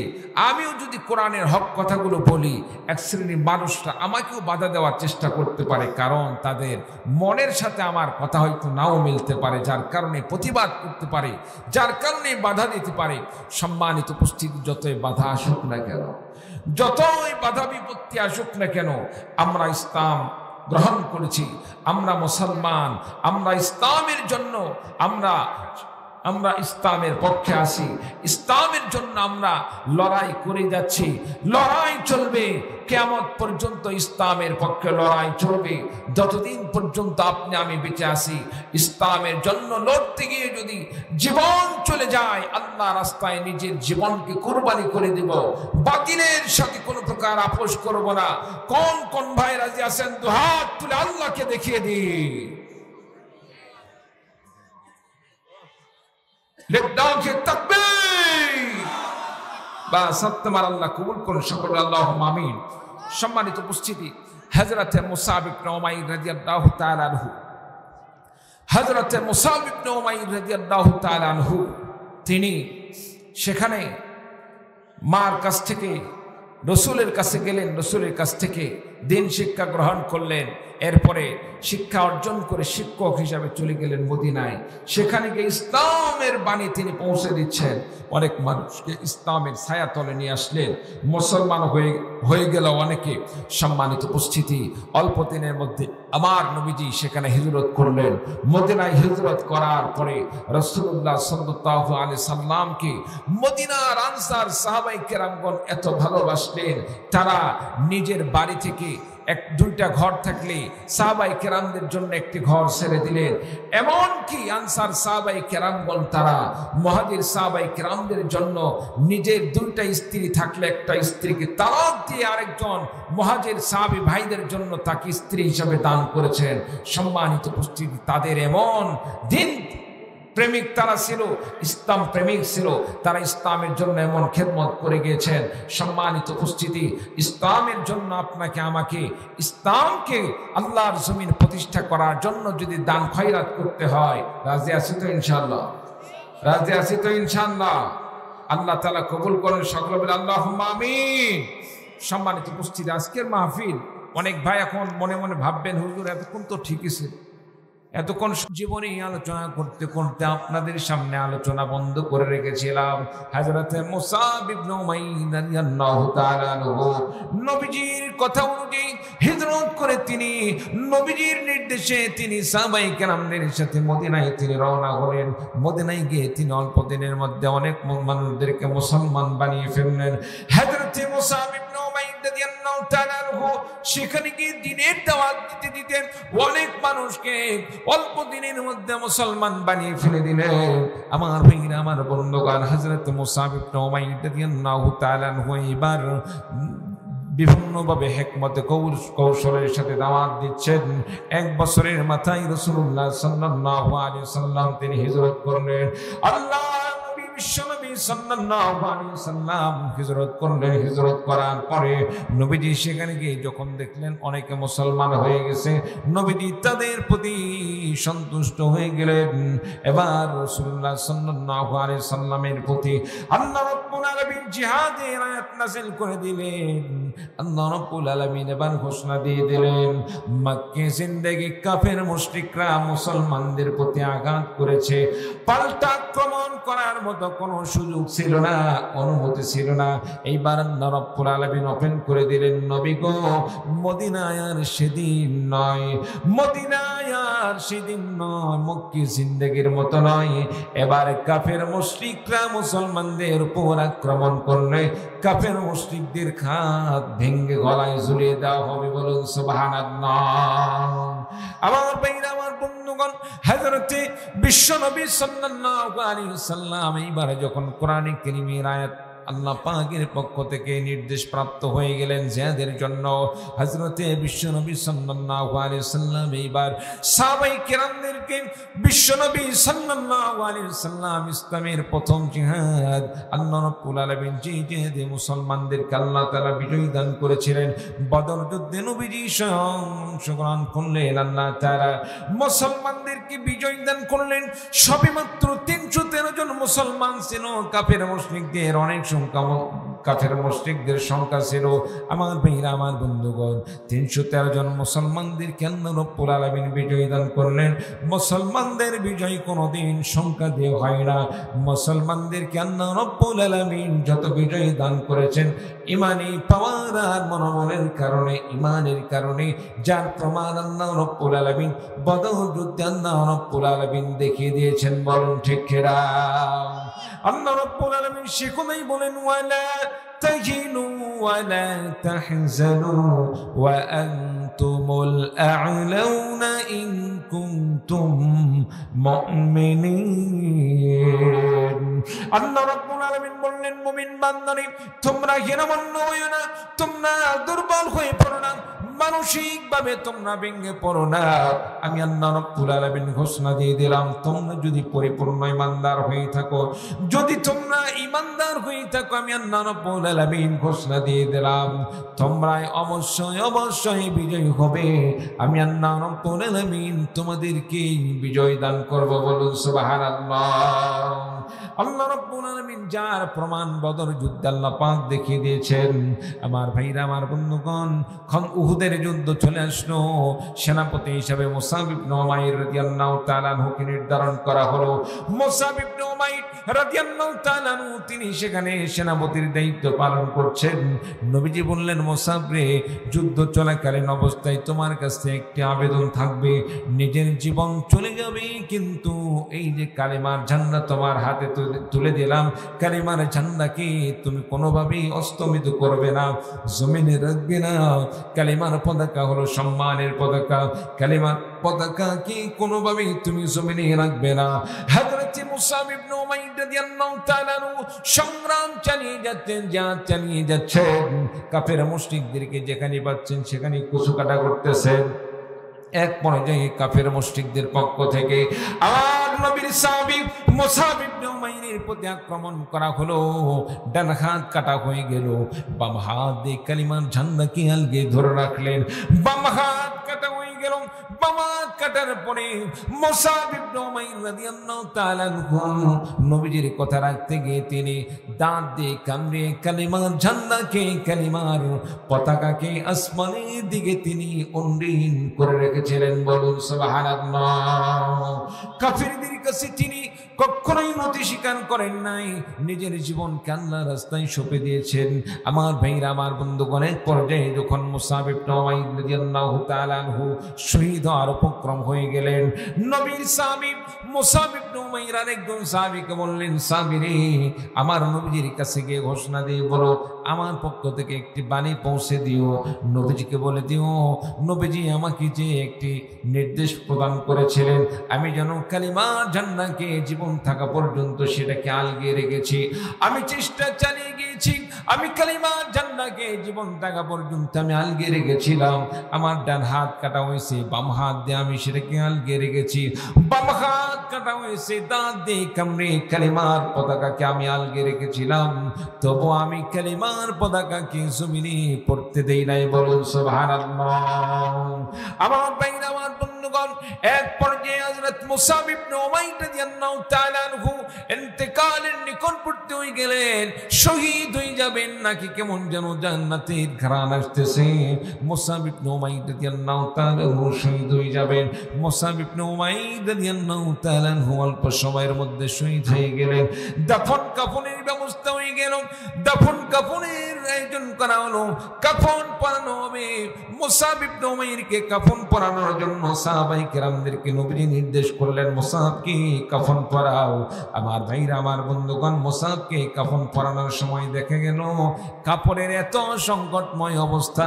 S1: আমিও যদি কোরআনের হক কথাগুলো বলি, এক শ্রেণীর মানুষরা আমাকেও বাধা দেওয়ার চেষ্টা করতে পারে, কারণ তাদের মনের সাথে আমার কথা হয়তো নাও মিলতে পারে, যার কারণে প্রতিবাদ করতে পারে, যার কারণে বাধা দিতে পারে। সম্মানিত উপস্থিতি, যতই বাধা আসুক না কেন, যতই বাধা বিপত্তি আসুক না কেন, আমরা ইসলাম গ্রহণ করেছি, আমরা মুসলমান, আমরা ইসলামের জন্য আমরা ইসলামের পক্ষে আছি, ইসলামের জন্য আমরা লড়াই করে যাচ্ছি। লড়াই চলবে কিয়ামত পর্যন্ত, ইসলামের পক্ষে লড়াই চলবে যতদিন পর্যন্ত আপনি আমি বেঁচে আছি। ইসলামের জন্য লড়তে গিয়ে যদি জীবন চলে যায়, আল্লাহ রাস্তায় নিজের জীবনকে কুরবানি করে দেব, বাতিলের সাথে কোনো প্রকার আপোষ করব না। কোন কোন ভাই রাজি আছেন? দুহাত তুলে আল্লাহকে দেখিয়ে দিই। আল্লাহ কবুল করুন সকলে, আল্লাহুম্মা আমিন। সম্মানিত উপস্থিতি, হযরতে মুসাব ইবনে উমাইর রাদিয়াল্লাহু তাআলা আনহু, হযরতে মুসাব ইবনে উমাইর রাদিয়াল্লাহু তাআলা আনহু তিনি সেখানে মার কাছ থেকে রসুলের কাছে গেলেন, রসুলের কাছ থেকে দিন শিক্ষা গ্রহণ করলেন। এরপরে শিক্ষা অর্জন করে শিক্ষক হিসাবে চলে গেলেন মদিনায়। সেখানে গিয়ে ইসলামের বাণী তিনি পৌঁছে দিচ্ছেন, অনেক মানুষকে ইসলামের ছায়াতলে নিয়ে আসলেন, মুসলমান হয়ে গেল অনেকে। সম্মানিত উপস্থিতি, অল্প দিনের মধ্যে আমার নবীজি সেখানে হিজরত করলেন। মদিনায় হিজরত করার পরে রাসূলুল্লাহ সাল্লাল্লাহু আলাইহি সাল্লামকে মদিনার আনসার সাহাবায়ে কেরামগণ এত ভালোবাসলেন, তারা নিজের বাড়ি থেকে এক দুইটা ঘর থাকলে সাহাবায়ে কেরামদের জন্য একটি ঘর ছেড়ে দিলেন। এমনকি আনসার সাহাবায়ে কেরামগণ তারা মুহাজির সাহাবায়ে কেরামদের জন্য নিজের দুইটা স্ত্রী থাকলে একটা স্ত্রীকে তালাক দিয়ে আরেকজন মুহাজির সাহাবী ভাইদের জন্য তাকে স্ত্রী হিসেবে দান করেছেন। সম্মানিত উপস্থিতি, তাদের এমন দিন প্রেমিক তারা ছিল, ইসলাম প্রেমিক ছিল, তারা ইসলামের জন্য এমন খেদমত করে গিয়েছেন। সম্মানিত উপস্থিতি, ইসলামের জন্য আপনাকে আমাকে, ইসলামকে আল্লাহর জমিন প্রতিষ্ঠা করার জন্য যদি দান খয়রাত করতে হয়, রাজি আছি তো ইনশাআল্লাহ? রাজি আছি তো ইনশাআল্লাহ? আল্লাহ তাআলা কবুল করেন সকলে বলে আল্লাহুম্মা আমিন। সম্মানিত উপস্থিতি, আজকের মাহফিল অনেক ভাই এখন মনে মনে ভাববেন, হুজুর এতক্ষণ তো ঠিকই ছিল, এতক্ষণ জীবনে আলোচনা করতে করতে আপনাদের সামনে আলোচনা বন্ধ করে রেখেছিলাম। হযরতে মুসাব ইবনে উমাইর রাদিয়াল্লাহু তাআলা আনহু নবীজির কথা অনুযায়ী হিজরত করে তিনি নবীজির নির্দেশে তিনি সাহাবায়ে কেরামদের সাথে মদিনায় তিনি রওনা হলেন। মদিনায় গিয়ে তিনি অল্প দিনের মধ্যে অনেক মানুষদেরকে মুসলমান বানিয়ে ফেললেন। হযরতে মুসাব ইবনে উমাইর রাদিয়াল্লাহু তাআলা আনহু সেখানে গিয়ে দ্বীনের দাওয়াত দিতে দিতে অনেক মানুষকে অল্প দিনের মধ্যে মুসলমান বানিয়ে ফেলে দিলেন। আমার ভাইরা, আমার বন্ধুগণ, হযরত মুসাব ইবনে উমাইর রাদিয়াল্লাহু তাআলা আনহু এবার বিভিন্নভাবে হিকমতে কৌশলের সাথে দাওয়াত দিচ্ছেন। এক বছরের মাথায় রাসূলুল্লাহ সাল্লাল্লাহু আলাইহি ওয়াসাল্লাম তিনি হিজরত করলেন। আল্লাহ নবী বিশ্বনবী সাল্লাল্লাহু আলাইহি ওয়াসাল্লাম হিজরত করলেন। হিজরত করার পরে নবীজি সেখানে গিয়ে যখন দেখলেন অনেকে মুসলমান হয়ে গেছে, নবীজি তাদের প্রতি সন্তুষ্ট হয়ে গেলেন। এবার রাসূলুল্লাহ সাল্লাল্লাহু আলাইহি ওয়াসাল্লামের প্রতি আল্লাহ রাব্বুল আলামিন জিহাদের আয়াত নাযিল করে দিলেন। আল্লাহ রাব্বুল আলামিন এবার ঘোষণা দিয়ে দিলেন, মক্কা জিন্দেগি কাফের মুশরিকরা মুসলমানদের প্রতি আঘাত করেছে, পাল্টা আক্রমণ করার মতো কোনো সুযোগ ছিল না, অনুমতি ছিল না। এইবার আল্লাহ রাব্বুল আলামিন ওপেন করে দিলেন, নবী গো, মদিনায় আর সেদিন নয়, মদিনায় আর সেদিন নয়, মক্কি জিন্দেগির মতো নয়। এবার কাফের মুশরিকরা মুসলমানদের উপর আক্রমণ করলে কাফের মুশরিকদের হাত ভেঙে গলায় ঝুলিয়ে দেওয়া হবে। বলুন সুবহানাল্লাহ। আমার ভাইরা, আমার বন্ধুগণ, হযরতে বিশ্বনবী সাল্লাল্লাহু আলাইহি ওয়াসাল্লাম এইবার যখন কোরআনে কারীমের আয়াত আল্লাহ পাকের পক্ষ থেকে নির্দেশ প্রাপ্ত হয়ে গেলেন জিহাদের জন্য, হযরতে বিশ্বনবী সাল্লাল্লাহু আলাইহি ওয়াসাল্লাম এইবার সাহাবায়ে কেরামদেরকে বিশ্বনবী সাল্লাল্লাহু আলাইহি ওয়াসাল্লাম ইসলামের প্রথম জিহাদ আল্লাহ রাব্বুল আলামিন যে জিহাদে মুসলমানদেরকে আল্লাহ তাআলা বিজয় দান করেছিলেন, বদর যুদ্ধে নবীজি স্বয়ং অংশগ্রহণ করলেন, আল্লাহ তাআলা মুসলমানদেরকে বিজয় দান করলেন। সবেমাত্র 313 জন মুসলমান ছিল, কাফের মুশরিকদের অনেক সংখ্যা, কাফের মুশরিকদের সংখ্যা ছিল আমার ভাইরা, আমার বন্ধুগণ 313 জন মুসলমানদেরকে আল্লাহ রাব্বুল আলামিন বিজয় দান করলেন। মুসলমানদের বিজয় কোনোদিন সংখ্যা দিয়ে হয় না। মুসলমানদেরকে আল্লাহ রাব্বুল আলামিন যত বিজয় দান করেছেন ইমানি পাওয়ার আর মনোবলের কারণে, ইমানের কারণে, যার প্রমাণ আল্লাহ রাব্বুল আলামিন বদর যুদ্ধে আল্লাহ রাব্বুল আলামিন দেখিয়ে দিয়েছেন। বলুন ঠিক কিনা? আল্লাহ রাব্বুল আলামিন সেখানেই বলেন, ওয়ালা তাহিনু ওয়ালা তাহজানু ওয়া আনতুমুল আ'লাউনা ইন কুনতুম মুমিনিন। আল্লাহ রাব্বুল আলামিন বললেন, মুমিন বান্দারে তোমরা হীনমন্য হইও না, তোমরা দুর্বল হয়ে পড়ো না, মানসিকভাবে তোমরা ভেঙে পড়ো না। আমি আল্লাহ রাব্বুল আলামিন ঘোষণা দিয়ে দিলাম, তোমরা যদি পরিপূর্ণ ইমানদার হয়ে থাকো, যদি তোমরা ইমানদার হয়ে থাকো, আমি আল্লাহ রাব্বুল আলামিন ঘোষণা দিয়ে দিলাম তোমরা অবশ্যই অবশ্যই বিজয় হবে। আমি আল্লাহ রাব্বুল আলামিন তোমাদেরকে বিজয় দান করব। বলুন সুবহানাল্লাহ। আল্লাহ রাব্বুল আলামিন যার প্রমাণ বদর যুদ্ধে আল্লাহ পাক দেখিয়ে দিয়েছেন। আমার ভাইরা, আমার বন্ধুগণ, উহুদের যুদ্ধ চলে আসলো। সেনাপতি হিসেবে মুসাব ইবনে উমাইর রাদিয়াল্লাহু তাআলা আনহুকে নির্ধারণ করা হলো। মুসাব ইবনে উমাইর রাদিয়াল্লাহু তাআলা আনহু তিনি সেখানে সেনাপতির দায়িত্ব পালন করছেন। নবীজি বললেন, মুসাব রে, যুদ্ধ চলাকালীন অবস্থায় তোমার কাছে একটি আবেদন থাকবে। নিজের জীবন চলে যাবে, কিন্তু এই যে কালেমার ঝান্ডা তোমার হাতে তুলে দিলাম, কালেমার ঝান্ডাকে তুমি কোনোভাবেই অস্তমিত করবে না, জমিনে রাখবে না। কালেমার পতাকা হলো সম্মানের পতাকা, কালেমার পতাকাকে কোনোভাবেই তুমি জমিনে রাখবে না। হযরত মুসাব ইবনে উমাইর রাদিয়াল্লাহু তাআলা সংগ্রাম চালিয়ে যাচ্ছেন, কাফের মুশরিকদেরকে যেখানে পাচ্ছেন সেখানে কুচুকাটা করতেছেন। এক পর্যায়ে কাফের মুশরিকদের পক্ষ থেকে আর নবীর সাহাবী মুসাব ইবনে উমাইরের প্রতি আক্রমণ করা হলো। ডান হাত কাটা হয়ে গেল, বাম হাত দিয়ে কালিমার ঝান্ডাকে আলগে ধরে রাখলেন। বাম হাত কাটা হয়ে গেল, বাম হাত কাটার পরে মুসাব ইবনে উমাইর রাদিয়াল্লাহু তাআলা নবীজির কথা রাখতে গিয়ে তিনি দাঁত দিয়ে কামড়ে কালিমার ঝান্ডাকে, কালিমার পতাকাকে আসমানের দিকে তিনি উন্নীত করে রেখেছিলেন। বলুন সুবহানাল্লাহ। কাফিরদের কাছে তিনি কখনোই নতি স্বীকার করেন নাই, নিজের জীবনকে আল্লাহর রাস্তায় সঁপে দিয়েছেন। আমার ভাইরা, আমার বন্ধুগণের পর্যায়ে যখন মুসাব ইবনে উমাইর রাদিয়াল্লাহু তাআলা আনহু শহীদ হওয়ার উপক্রম হয়ে গেলেন, নবীর সাহাবী মুসাব ইবনে উমাইর আরেকজন সাহাবীকে বললেন, সাহাবী রে, আমার নবীজির কাছে গিয়ে ঘোষণা দিয়ে বলো, আমার পক্ষ থেকে একটি বাণী পৌঁছে দিও, নবীজিকে বলে দিও, নবীজি আমাকে যে একটি নির্দেশ প্রদান করেছিলেন, আমি যেন কালিমার ঝান্ডাকে জীবন থাকা পর্যন্ত সেটাকে আলগে রেখেছি। আমি চেষ্টা চালিয়ে গিয়েছি, আমি কালিমার ঝান্ডাকে জীবন থাকা পর্যন্ত আমি আলগে রেখেছিলাম। আমার ডান হাত কাটা হয়েছে, বাম হাত দিয়ে আমি সেটাকে আলগে রেখেছি। বাম হাত কাটা হয়েছে, দাঁত দিয়ে কামড়ে কালিমার পতাকাকে আমি আলগে রেখেছিলাম, তবু আমি কালিমার পতাকাকে জমিনে পড়তে দেই নাই। বলুন সুবহানাল্লাহ। আমার ভাইরা, আমার বন্ধুগণ, এক পর্যায়ে হযরত মুসাব ইবনে উমাইর রাদিয়াল্লাহু তাআলা আনহু ইন্তেকালের নিকটবর্তী হয়ে গেলেন। শহীদ হয়ে যাবেন নাকি কেমন যেন জান্নাতের ঘ্রাণ আসতেছে। মুসাব ইবনে উমাইর রাদিয়াল্লাহু তাআলা আনহু শহীদ হয়ে যাবেন। মুসাব ইবনে উমাইর রাদিয়াল্লাহু তাআলা আনহু অল্প সময়ের মধ্যে শহীদ হয়ে গেলেন। দাফন কাফনের ব্যবস্থা হয়ে গেল। গেল, দাফন কাফনের আয়োজন করা হলো, কাফন পরানো হবে। মুসাব ইবনে উমাইরকে কাফন পরানোর জন্য সাহাবায়ে কেরামদেরকে নবীজি নির্দেশ করলেন, মুসাবকে কাফন পরাও। আমার ভাইরা, আমার বন্ধুগণ, মুসাবকে কাফন পরানোর সময় দেখা গেল কাপড়ের এত সংকটময় অবস্থা,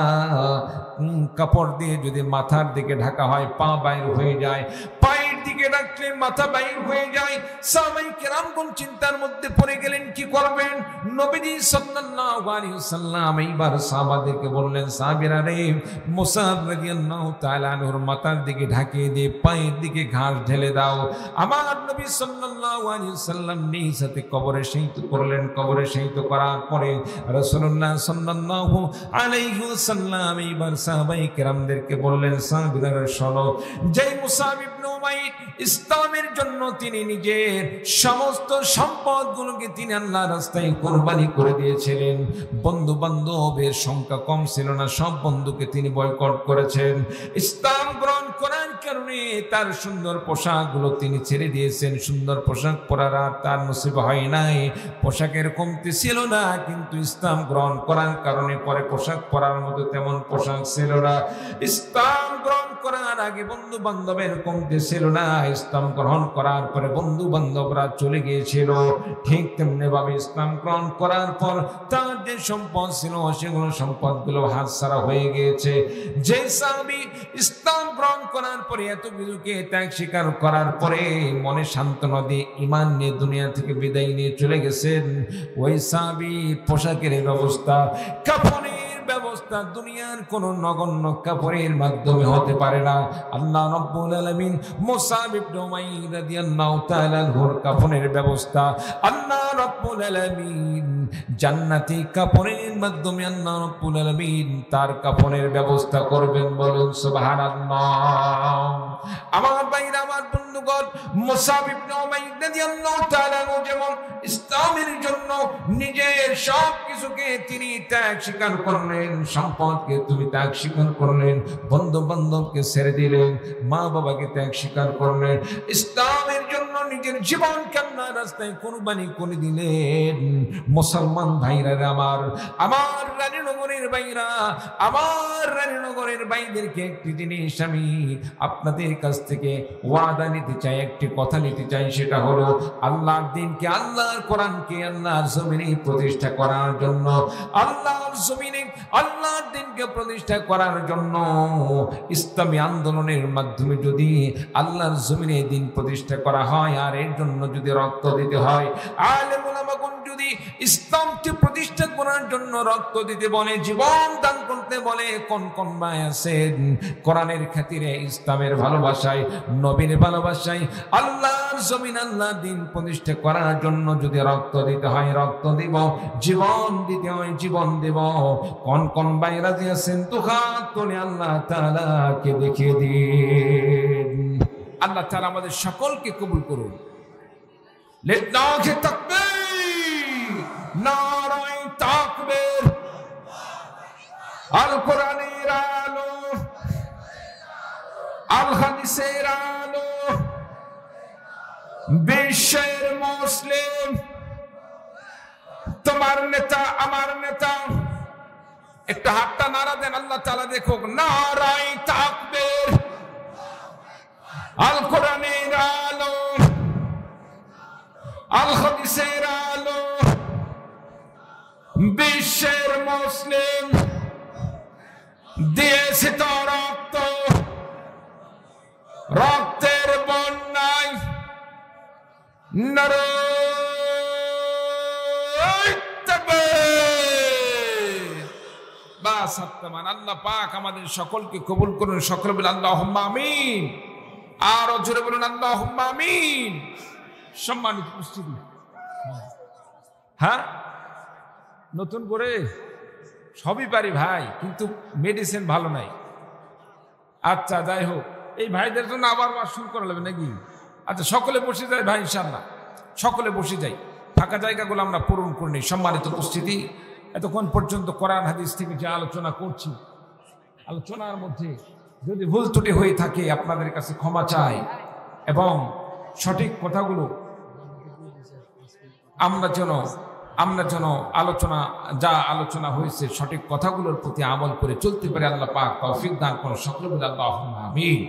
S1: কাপড় দিয়ে যদি মাথার দিকে ঢাকা হয় পা বাইর হয়ে যায়, পায়ের দিকে রাখলে মাথা বাইর হয়ে যায়। সাহাবায়ে কেরামগণ চিন্তার মধ্যে পড়ে গেলেন, কি করবেন? নবীজি সাল্লাল্লাহু আলাইহি ওয়াসাল্লাম এইবার সাহাবাদেরকে বললেন, সাহাবীরা রে, মুসাব রাদিয়াল্লাহু তাআলা আনহুর মাথার দিকে ঢাকিয়ে দিয়ে পায়ের দিকে ঘাস ঢেলে দাও। আমার নবী সাল্লাল্লাহু আলাইহি ওয়াসাল্লাম নিজ হাতে কবরে শায়িত করলেন। কবরে শায়িত করার পরে রাসূলুল্লাহ সাল্লাল্লাহু আলাইহি ওয়াসাল্লাম এইবার সাহাবায়ে কেরামদেরকে বললেন, সাহাবীরা শোনো, যেই মুসাব ইবনে উমাইর ইসলামের জন্য তিনি নিজের সমস্ত সম্পদগুলোকে তিনি আল্লাহর রাস্তায় কোরবানি করে দিয়েছিলেন, বন্ধু বান্ধবের সংখ্যা কম ছিল না, সব বন্ধুকে তিনি বয়কট করেছেন। ইসলাম গ্রহণ করার কারণে তার সুন্দর পোশাকগুলো তিনি ছেড়ে দিয়েছেন। সুন্দর পোশাক পরার আর তার নসিব হয় নাই। পোশাকের কমতি ছিল না, কিন্তু ইসলাম গ্রহণ করার কারণে পরে পোশাক পরার মতো তেমন পোশাক ছিল না। ইসলাম গ্রহণ করার আগে বন্ধু বান্ধবের কমতি ছিল না, ইসলাম গ্রহণ করার পরে বন্ধু বান্ধবরা চলে গিয়েছিল। ঠিক তেমনি ভাবে ইসলাম গ্রহণ করার পর তার যে সম্পদ ছিল সেগুলো সম্পদগুলো হাতছাড়া হয়ে গিয়েছে। যে সাহাবী ইসলাম গ্রহণ করার পরে এত কিছুকে ত্যাগ স্বীকার করার পরে মনে সান্ত্বনা দিয়ে ঈমান নিয়ে দুনিয়া থেকে বিদায় নিয়ে চলে গেছেন, ওই সাহাবী পোশাকের ব্যবস্থা, কাফনের ব্যবস্থা দুনিয়ার কোন নগণ্য কাপড়ের মাধ্যমে হতে পারে না। আল্লাহ রাব্বুল আলামিন মুসাব ইবনে উমাইর রাদিয়াল্লাহু তাআলা আনহুর কাফনের ব্যবস্থা আল্লাহ রাব্বুল আলামিন জান্নাতি কাপড়ের মাধ্যমে আল্লাহ রাব্বুল আলামিন তার কাফনের ব্যবস্থা করবেন। বলুন সুবহানাল্লাহ। আমার ভাইরা, আমার বন্ধুগণ, মুসাব ইবনে উমাইর রাদিয়াল্লাহু তাআলা আনহু যেমন ইসলামের জন্য নিজের সব কিছুকে তিনি ত্যাগ স্বীকার করলেন, সম্পদকে তুমি ত্যাগ স্বীকার করলেন, বন্ধু বান্ধবকে ছেড়ে দিলেন, মা বাবাকে ত্যাগ স্বীকার করলেন, ইসলামের জন্য নিজের জীবনকে আল্লাহর রাস্তায় কুরবানি করে দিলেন। মুসলমান ভাইরা আমার, আমার রানীনগরের ভাইরা, আমার রানীনগরের ভাইদেরকে একটি জিনিস আমি আপনাদের কাছ থেকে ওয়াদা নিতে চাই, একটি কথা নিতে চাই, সেটা হলো আল্লাহর দিনকে, আল্লাহর কোরআনকে আল্লাহর জমিনে প্রতিষ্ঠা করার জন্য, আল্লাহর জমিনে আল্লাহর দিনকে প্রতিষ্ঠা করার জন্য ইসলামী আন্দোলনের মাধ্যমে যদি আল্লাহর জমিনে দিন প্রতিষ্ঠা করা হয়, আর এর জন্য যদি রক্ত দিতে হয়, আলেম উলামাগণ যদি ইসলামকে প্রতিষ্ঠা করার জন্য রক্ত দিতে বলে, জীবন দান করতে বলে, কোন কোন ভাই আছেন কোরআনের খাতিরে, ইসলামের ভালোবাসায়, নবীর ভালোবাসায়, আল্লাহর জমিন আল্লাহর দিন প্রতিষ্ঠা করার জন্য যদি রক্ত দিতে হয় রক্ত দিব, জীবন দিতে হয় জীবন দেব, কোন কোন ভাই রাজি আছেন? তো হাত তুলে আল্লাহ তাআলাকে দেখিয়ে দিন। আল্লাহ তাআলা আমাদের সকলকে কবুল করুন। লিল্লাহি তাকবীর, নারায়ে তাকবীর। আল কোরআনের আলো, আল হাদিসের আলো, বিশ্বের মুসলিম, তোমার নেতা আমার নেতা, একটা হাতটা নারা দেন, আল্লাহ তাআলা দেখুক। নারায়ে তাকবীর, আল কোরআনের আলো, আল হাদিসের আলো, বিশ্বের মুসলিম, দিয়েছে তো রক্ত, রক্তের বন্যায় নারায়ে তাকবীর। বাস আত্মান। আল্লাহ পাক আমাদের সকলকে কবুল করুন। সকলে বলে আল্লাহুম্মা আমিন। আর জোরে বলুন আল্লাহুম্মা আমিন। সম্মানিত উপস্থিতি, হ্যাঁ, নতুন করে সবই পারি ভাই, কিন্তু মেডিসিন ভালো নাই। আচ্ছা, যাই হোক, এই ভাইদের জন্য আবার ওয়াজ শুরু করা লাগবে নাকি? আচ্ছা, সকলে বসে যাই ভাই, ইনশাআল্লাহ সকলে বসে যাই, ফাঁকা জায়গাগুলো আমরা পূরণ করে নিই। সম্মানিত উপস্থিতি, এতক্ষণ পর্যন্ত কোরআন হাদিস থেকে যে আলোচনা করছি, আলোচনার মধ্যে যদি ভুল ত্রুটি হয়ে থাকে আপনাদের কাছে ক্ষমা চাই, এবং সঠিক কথাগুলো আমরা যেন আমরা যেন যা আলোচনা হয়েছে সঠিক কথাগুলোর প্রতি আমল করে চলতে পারি। আল্লাহ পাক তৌফিক দান করুন। সকলে বলে আল্লাহুম্মা আমিন।